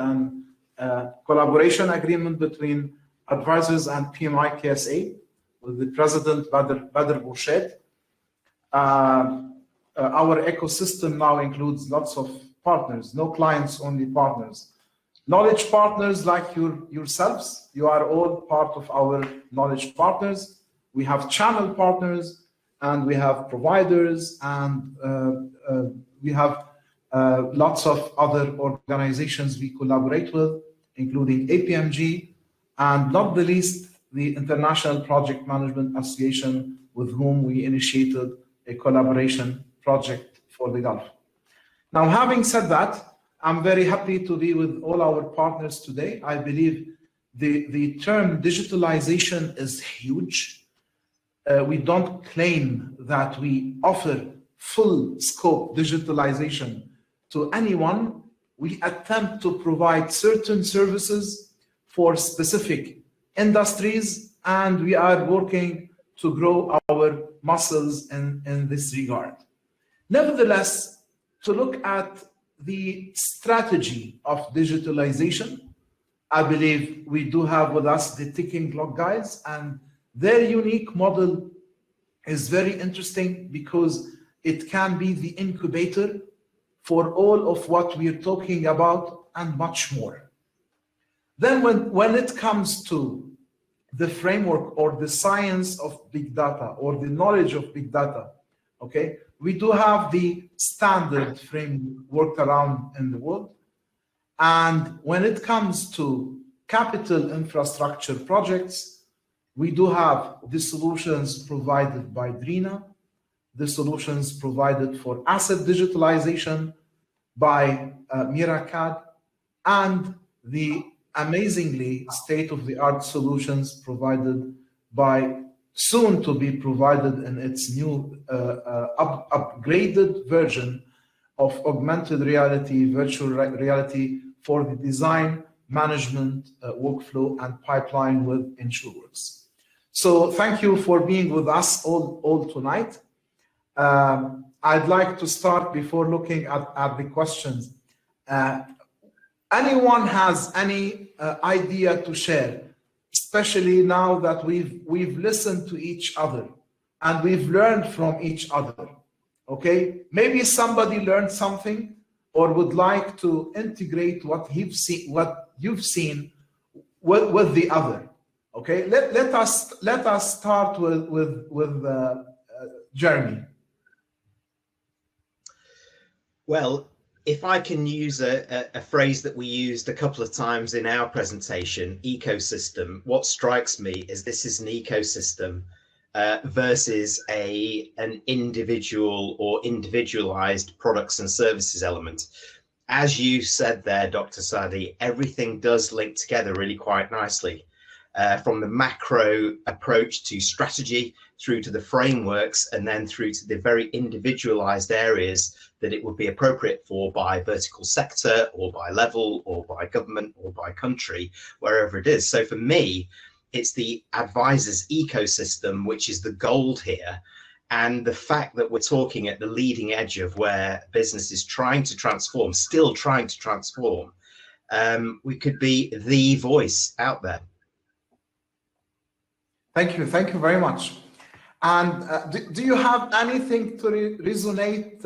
a collaboration agreement between advisors and PMI KSA with the president, Badr Bourchet. Our ecosystem now includes lots of partners, no clients, only partners. Knowledge partners like yourselves, you are all part of our knowledge partners. We have channel partners, and we have providers, and we have lots of other organizations we collaborate with, including APMG, and not the least, the International Project Management Association, with whom we initiated a collaboration project for the Gulf. Now, having said that, I'm very happy to be with all our partners today. I believe the term digitalization is huge. We don't claim that we offer full scope digitalization to anyone. We attempt to provide certain services for specific industries, and we are working to grow our muscles in this regard. Nevertheless, to look at the strategy of digitalization, I believe we do have with us the ticking clock guys, and their unique model is very interesting because it can be the incubator for all of what we're talking about and much more. Then when it comes to the framework or the science of big data or the knowledge of big data, okay, we do have the standard framework worked around in the world. And when it comes to capital infrastructure projects, we do have the solutions provided by Drina, the solutions provided for asset digitalization by MiraCAD, and the amazingly state-of-the-art solutions provided by, soon to be provided in its new upgraded version of augmented reality, virtual reality for the design, management, workflow, and pipeline with EnsureworX. So thank you for being with us all tonight. I'd like to start before looking at the questions. Anyone has any idea to share, especially now that we've listened to each other and we've learned from each other, okay? Maybe somebody learned something or would like to integrate what you've seen with the other, okay? Let us start with Jeremy. Well, if I can use a phrase that we used a couple of times in our presentation, ecosystem, what strikes me is this is an ecosystem versus an individual or individualized products and services element. As you said there, Dr. Saadi, everything does link together really quite nicely. From the macro approach to strategy through to the frameworks and then through to the very individualized areas that it would be appropriate for by vertical sector or by level or by government or by country, wherever it is. So for me, it's the advisors ecosystem, which is the gold here. And the fact that we're talking at the leading edge of where business is trying to transform, still trying to transform, we could be the voice out there. Thank you very much. And do you have anything to resonate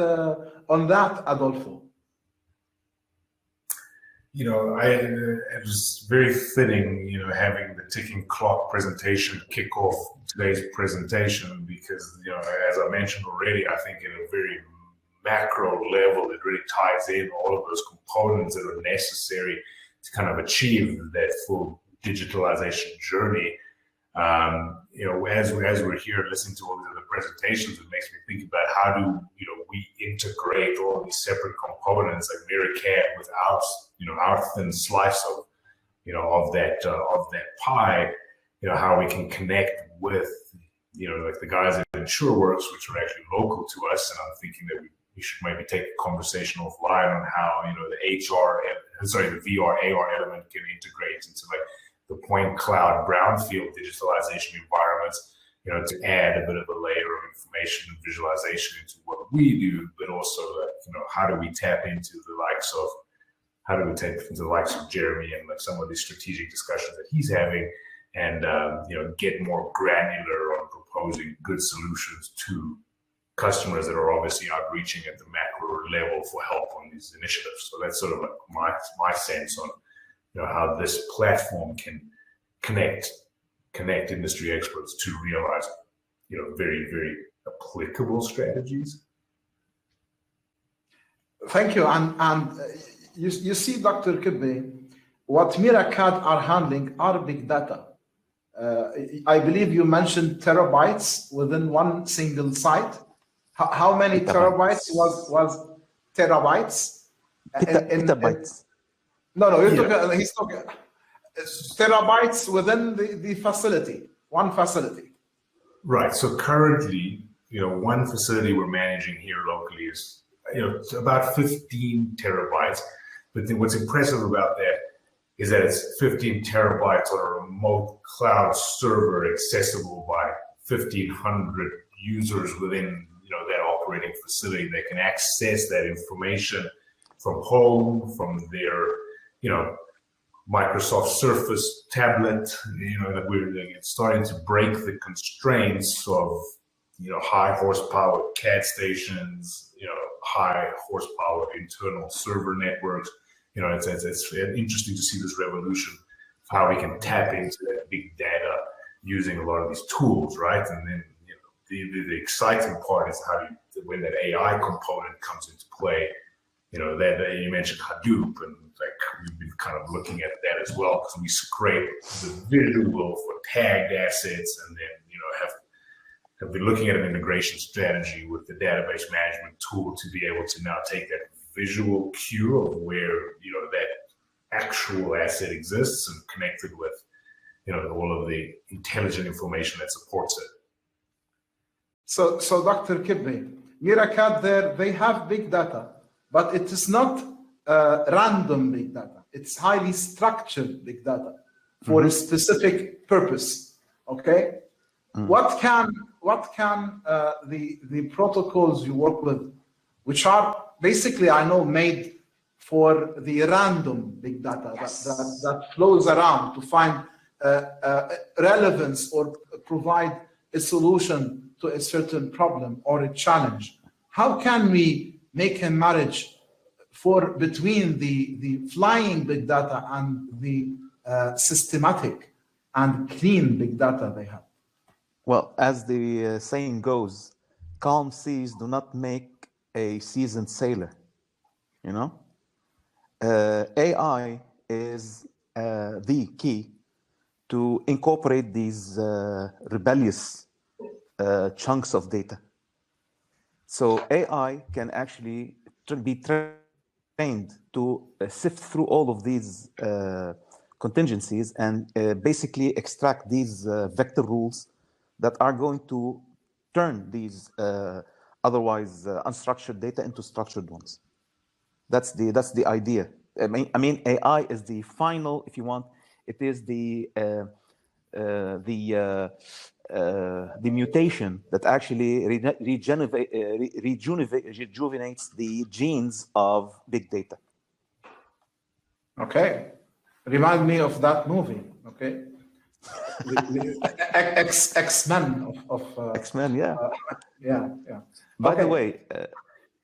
on that, Adolfo? You know, it was very fitting, you know, having the ticking clock presentation kick off today's presentation because, you know, as I mentioned already, I think at a very macro level, it really ties in all of those components that are necessary to kind of achieve that full digitalization journey. You know, as we're here listening to all these other presentations, it makes me think about how do, you know, we integrate all these separate components like MiraCAD without, you know, our thin slice of, you know, of that pie, you know, how we can connect with, you know, like the guys at EnsureworX, which are actually local to us. And I'm thinking that we should maybe take a conversation offline on how, you know, the VR, AR element can integrate into like the point cloud brownfield digitalization environments, you know, to add a bit of a layer of information and visualization into what we do, but also, you know, how do we tap into the likes of Jeremy and like some of these strategic discussions that he's having, and you know, get more granular on proposing good solutions to customers that are obviously outreaching at the macro level for help on these initiatives. So that's sort of like my sense on, you know, how this platform can connect industry experts to realize, you know, very, very applicable strategies. Thank you. And you see, Dr. Kebbe, what MiraCAD are handling are big data. I believe you mentioned terabytes within one single site. How many terabytes was terabytes? Petabytes. No, he's talking terabytes within the facility, one facility. Right. So currently, you know, one facility we're managing here locally is, you know, about 15 terabytes. But then what's impressive about that is that it's 15 terabytes on a remote cloud server accessible by 1,500 users within, you know, that operating facility. They can access that information from home, from their, you know, Microsoft Surface tablet, that we're starting to break the constraints of, high horsepower CAD stations, high horsepower internal server networks. It's interesting to see this revolution, how we can tap into that big data using a lot of these tools, right? And then, the exciting part is when that AI component comes into play. That you mentioned Hadoop, and we've been kind of looking at that as well, because we scrape the visual for tagged assets, and then have been looking at an integration strategy with the database management tool to be able to now take that visual cue of where that actual asset exists and connect it with all of the intelligent information that supports it. So Dr. Kebbe, MiraCAD they have big data, but it is not random big data. It's highly structured big data for a specific purpose. Okay, what can the protocols you work with, which are basically, I know, made for the random big data that flows around to find relevance or provide a solution to a certain problem or a challenge. How can we make a marriage between the flying big data and the systematic and clean big data they have? Well, as the saying goes, calm seas do not make a seasoned sailor. AI is the key to incorporate these rebellious chunks of data. So AI can actually be trained to sift through all of these contingencies and basically extract these vector rules that are going to turn these otherwise unstructured data into structured ones. That's the idea. I mean, AI is the final, if you want, it is the mutation that actually rejuvenates the genes of big data. Okay, remind me of that movie. Okay, X-Men of X-Men, yeah. Yeah. By the way,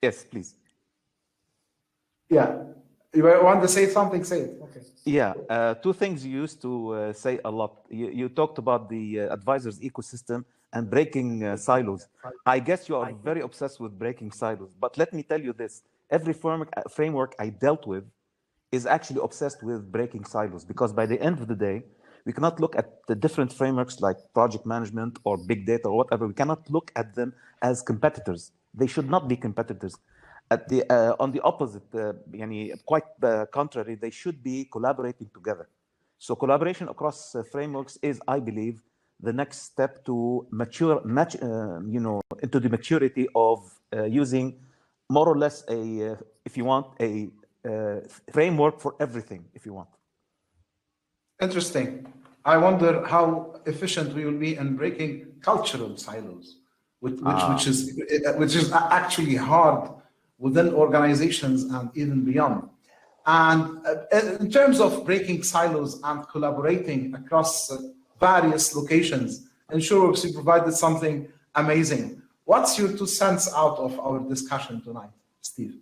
yes, please. Yeah, you want to say something? Say it. Okay. Yeah, two things you used to say a lot. You talked about the advisors ecosystem and breaking silos. I guess you are very obsessed with breaking silos. But let me tell you this: every framework I dealt with is actually obsessed with breaking silos, because by the end of the day, we cannot look at the different frameworks like project management or big data or whatever. We cannot look at them as competitors. They should not be competitors. On the opposite, quite the contrary, they should be collaborating together. So collaboration across frameworks is, I believe, the next step to into the maturity of using more or less if you want, a framework for everything, if you want. Interesting. I wonder how efficient we will be in breaking cultural silos, which is actually hard within organizations and even beyond. And in terms of breaking silos and collaborating across various locations, EnsureworX, you provided something amazing. What's your 2 cents out of our discussion tonight, Steve?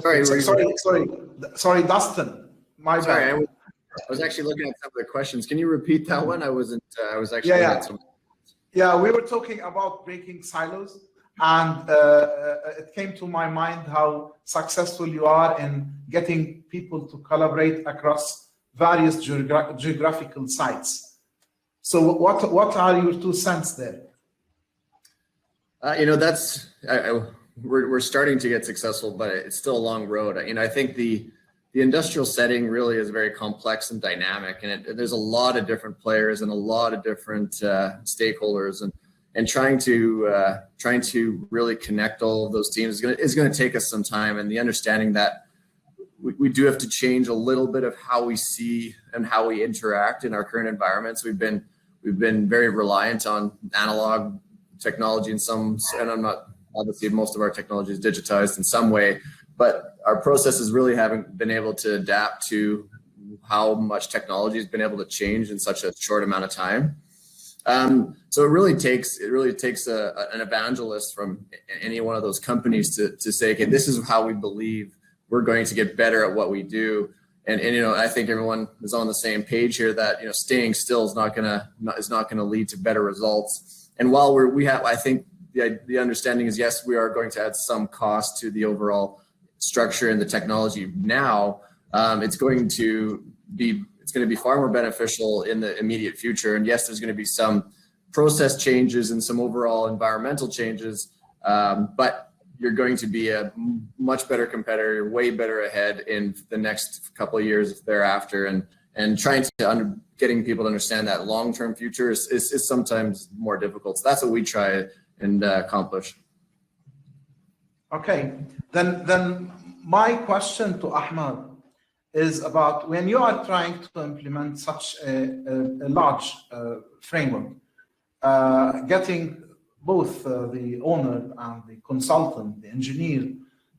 Sorry, Dustin. My bad. I was actually looking at some of the questions. Can you repeat that one? I was actually looking at some. Yeah, we were talking about breaking silos, and it came to my mind how successful you are in getting people to collaborate across various geographical sites. So what are your 2 cents there? We're starting to get successful, but it's still a long road. I think the industrial setting really is very complex and dynamic, and there's a lot of different players and a lot of different stakeholders, and trying to really connect all of those teams is going to take us some time. And the understanding that we do have to change a little bit of how we see and how we interact in our current environments. We've been very reliant on analog technology and I'm not obviously most of our technology is digitized in some way, but our processes really haven't been able to adapt to how much technology has been able to change in such a short amount of time. So it really takes an evangelist from any one of those companies to say, okay, this is how we believe we're going to get better at what we do. And I think everyone is on the same page here that staying still is not gonna lead to better results. And while I think the understanding is, yes, we are going to add some cost to the overall structure and the technology now. It's going to be far more beneficial in the immediate future. And yes, there's going to be some process changes and some overall environmental changes, but you're going to be a much better competitor, way better ahead in the next couple of years thereafter. And trying to getting people to understand that long-term future is sometimes more difficult. So that's what we try and accomplish. Okay, then my question to Ahmed is about when you are trying to implement such a large framework, getting both the owner and the consultant, the engineer,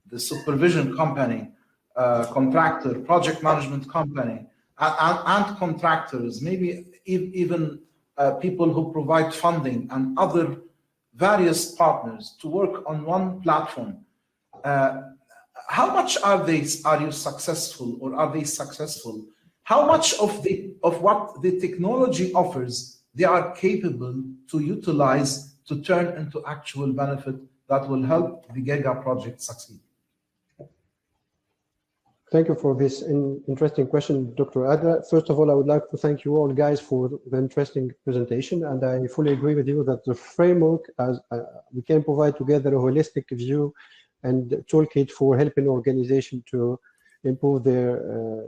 the supervision company, contractor, project management company, and contractors, maybe even people who provide funding and other various partners to work on one platform. How much are you successful, or are they successful? How much of what the technology offers they are capable to utilize to turn into actual benefit that will help the Giga project succeed? Thank you for this interesting question, Dr. Adra. First of all, I would like to thank you all guys for the interesting presentation, and I fully agree with you that the framework, as we can provide together a holistic view and toolkit for helping organizations to improve their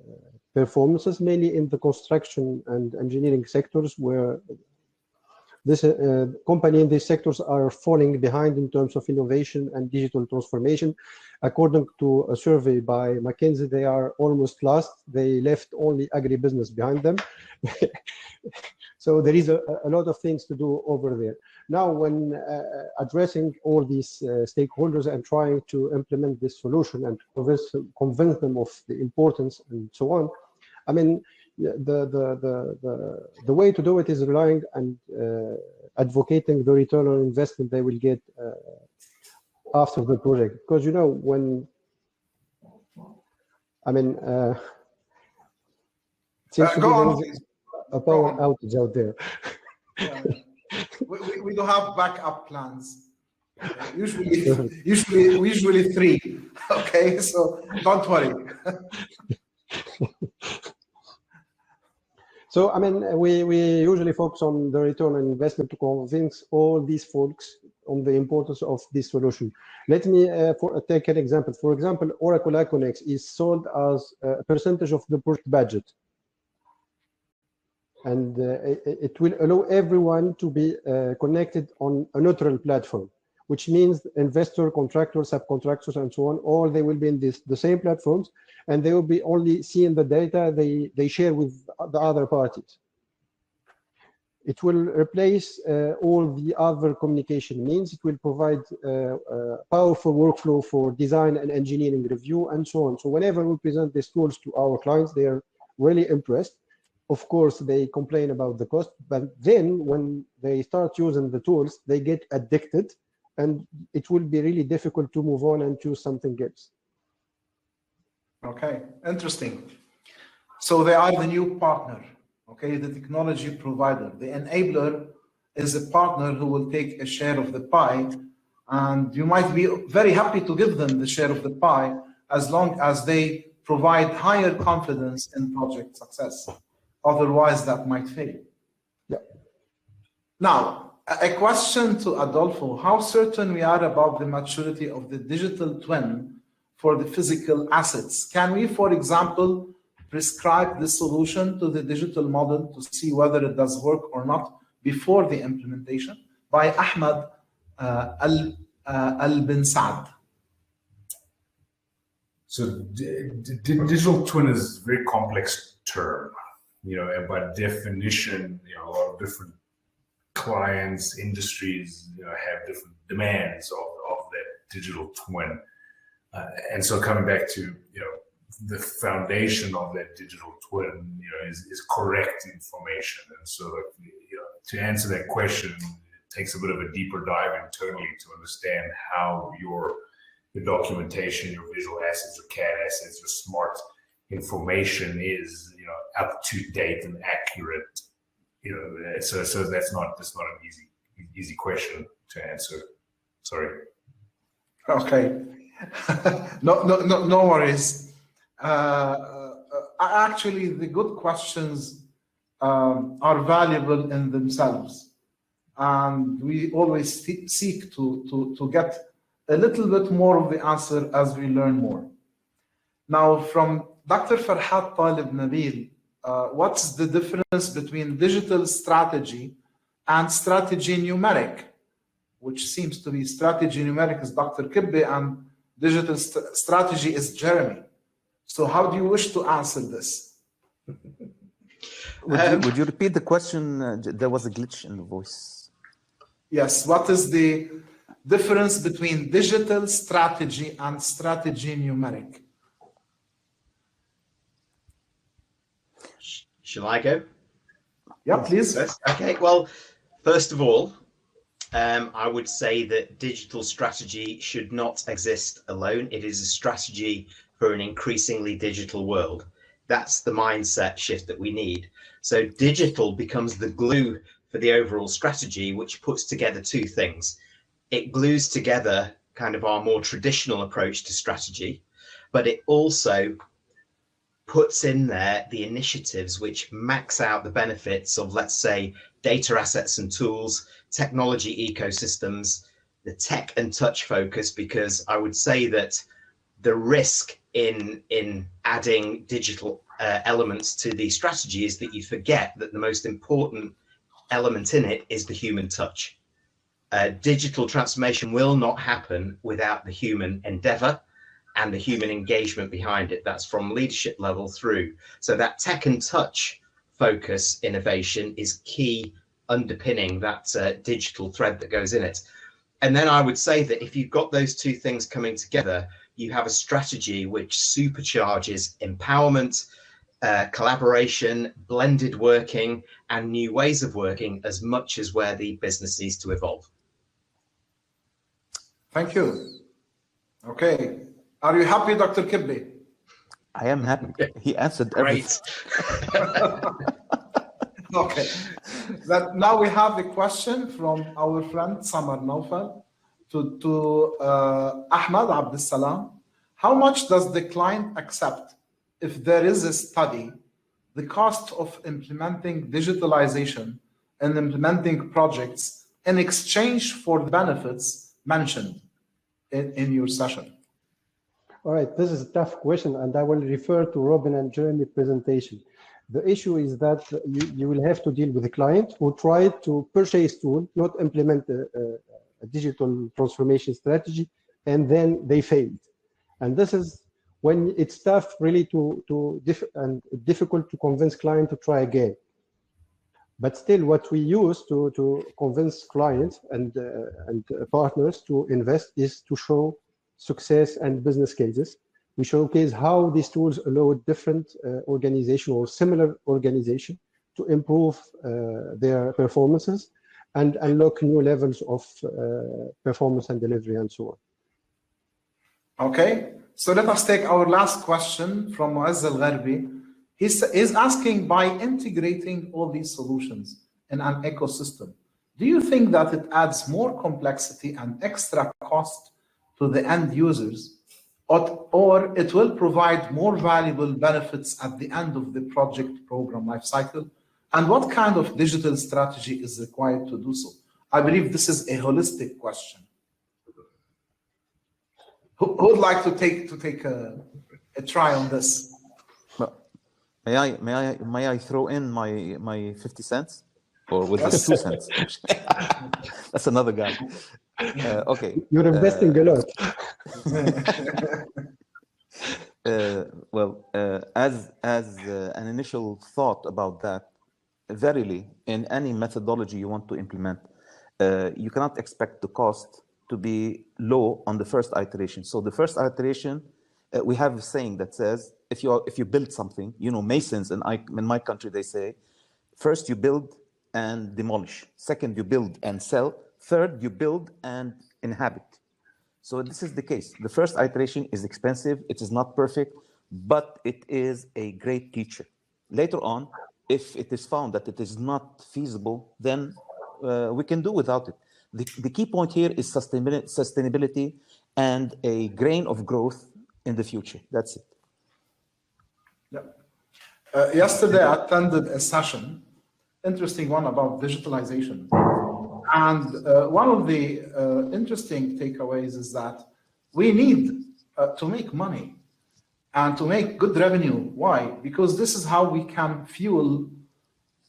performances, mainly in the construction and engineering sectors, where this company in these sectors are falling behind in terms of innovation and digital transformation. According to a survey by McKinsey, they are almost lost. They left only agribusiness behind them. So there is a lot of things to do over there. Now, when addressing all these stakeholders and trying to implement this solution and convince them of the importance and so on, I mean, the way to do it is relying and advocating the return on investment they will get after the project. Because when seems to be there is a power outage out there. Yeah. We do have backup plans. Usually 3. Okay, so don't worry. So, we usually focus on the return on investment to convince all these folks on the importance of this solution. Let me take an example. For example, Oracle Aconex is sold as a percentage of the project budget. And it will allow everyone to be connected on a neutral platform, which means investor, contractors, subcontractors, and so on, all they will be in the same platforms, and they will be only seeing the data they share with the other parties. It will replace all the other communication means. It will provide powerful workflow for design and engineering review and so on. So whenever we present these tools to our clients, they are really impressed. Of course, they complain about the cost, but then when they start using the tools, they get addicted, and it will be really difficult to move on and choose something else. Okay, interesting. So they are the new partner, okay, the technology provider. The enabler is a partner who will take a share of the pie, and you might be very happy to give them the share of the pie as long as they provide higher confidence in project success. Otherwise, that might fail. Yeah. Now, a question to Adolfo: how certain we are about the maturity of the digital twin for the physical assets? Can we, for example, prescribe the solution to the digital model to see whether it does work or not before the implementation? By Ahmed Al-Bin Saad. So digital twin is a very complex term, and by definition, a lot of different clients, industries, have different demands of digital twin. And so coming back to, the foundation of that digital twin, is correct information. And so, to answer that question, it takes a bit of a deeper dive internally to understand how your documentation, your visual assets, your CAD assets, your smart information is, up to date and accurate. So that's not an easy question to answer. Sorry. Okay. No worries. Actually, the good questions are valuable in themselves, and we always seek to get a little bit more of the answer as we learn more. Now, from Dr. Farhat Talib Nabil, what's the difference between digital strategy and strategy numeric, which seems to be strategy numeric is Dr. Kebbe and digital strategy is Jeremy. So how do you wish to answer this? Would you repeat the question? There was a glitch in the voice. Yes. What is the difference between digital strategy and strategy numeric? Shall I go? Yeah, please. Okay. Well, first of all, I would say that digital strategy should not exist alone. It is a strategy for an increasingly digital world. That's the mindset shift that we need. So digital becomes the glue for the overall strategy, which puts together two things. It glues together kind of our more traditional approach to strategy, but it also puts in there the initiatives which max out the benefits of, let's say, data assets and tools, technology ecosystems, the tech and touch focus, because I would say that the risk in adding digital elements to the strategy is that you forget that the most important element in it is the human touch. Digital transformation will not happen without the human endeavor and the human engagement behind it. That's from leadership level through. So that tech and touch focus innovation is key underpinning that digital thread that goes in it. And then I would say that if you've got those two things coming together, you have a strategy which supercharges empowerment, collaboration, blended working, and new ways of working as much as where the business needs to evolve. Thank you. Okay. Are you happy, Dr. Kebbe? I am happy. He answered everything. Okay. Now we have a question from our friend Samar Naufal to Ahmed Abdessalam. How much does the client accept if there is a study, the cost of implementing digitalization and implementing projects in exchange for the benefits mentioned in your session? All right, this is a tough question, and I will refer to Robin and Jeremy's presentation. The issue is that you will have to deal with a client who tried to purchase tool, not implement a digital transformation strategy, and then they failed. And this is when it's tough, really, and difficult to convince client to try again. But still, what we use to convince clients and partners to invest is to show success and business cases. We showcase how these tools allow different organization or similar organization to improve their performances and unlock new levels of performance and delivery and so on. Okay, so let us take our last question from Muazz Al-Gharbi. He's asking, by integrating all these solutions in an ecosystem, do you think that it adds more complexity and extra cost to the end users, or it will provide more valuable benefits at the end of the project program lifecycle? And what kind of digital strategy is required to do so? I believe this is a holistic question. Who would like to take a try on this? May I throw in my 50 cents? Or was this 2 cents? That's another guy. Okay. You're investing a lot. As an initial thought about that, verily, in any methodology you want to implement, you cannot expect the cost to be low on the first iteration. So the first iteration, we have a saying that says, if you build something, you know, masons in my country, they say, first you build and demolish. Second, you build and sell. Third, you build and inhabit. So this is the case. The first iteration is expensive. It is not perfect, but it is a great teacher. Later on, if it is found that it is not feasible, then we can do without it. The key point here is sustainability and a grain of growth in the future. That's it. Yeah. Yesterday, I attended a session, interesting one about digitalization. And one of the interesting takeaways is that we need to make money and to make good revenue. Why? Because this is how we can fuel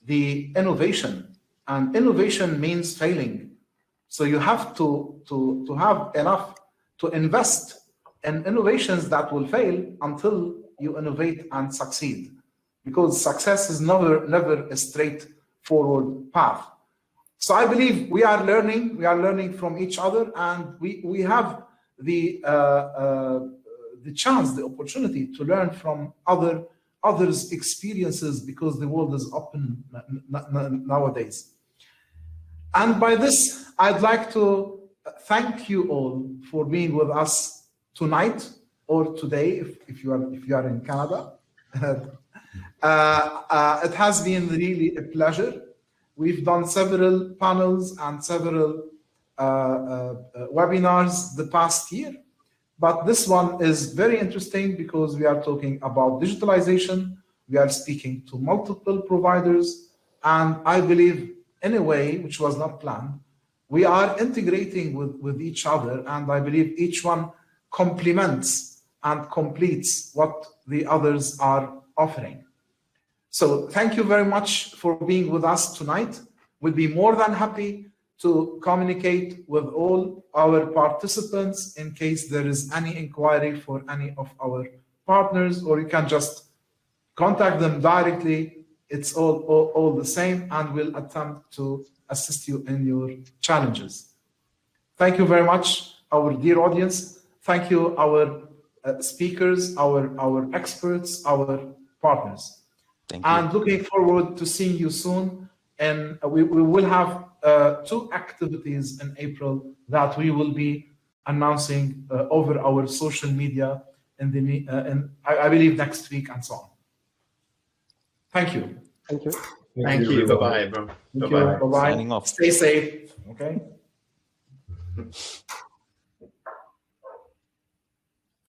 the innovation. And innovation means failing. So you have to have enough to invest in innovations that will fail until you innovate and succeed. Because success is never a straightforward path. So I believe we are learning from each other, and we have the chance, the opportunity to learn from others' experiences, because the world is open nowadays. And by this, I'd like to thank you all for being with us tonight or today, if you are in Canada. It has been really a pleasure. We've done several panels and several webinars the past year, but this one is very interesting because we are talking about digitalization. We are speaking to multiple providers, and I believe in a way which was not planned, we are integrating with each other, and I believe each one complements and completes what the others are offering. So thank you very much for being with us tonight. We'll be more than happy to communicate with all our participants in case there is any inquiry for any of our partners, or you can just contact them directly. It's all the same, and we'll attempt to assist you in your challenges. Thank you very much, our dear audience. Thank you, our speakers, our experts, our partners. Thank you. And looking forward to seeing you soon. And we will have 2 activities in April that we will be announcing over our social media I believe next week and so on. Thank you. Thank you. Thank you. Bye-bye, everyone. Bye-bye. Signing off. Stay safe. Okay.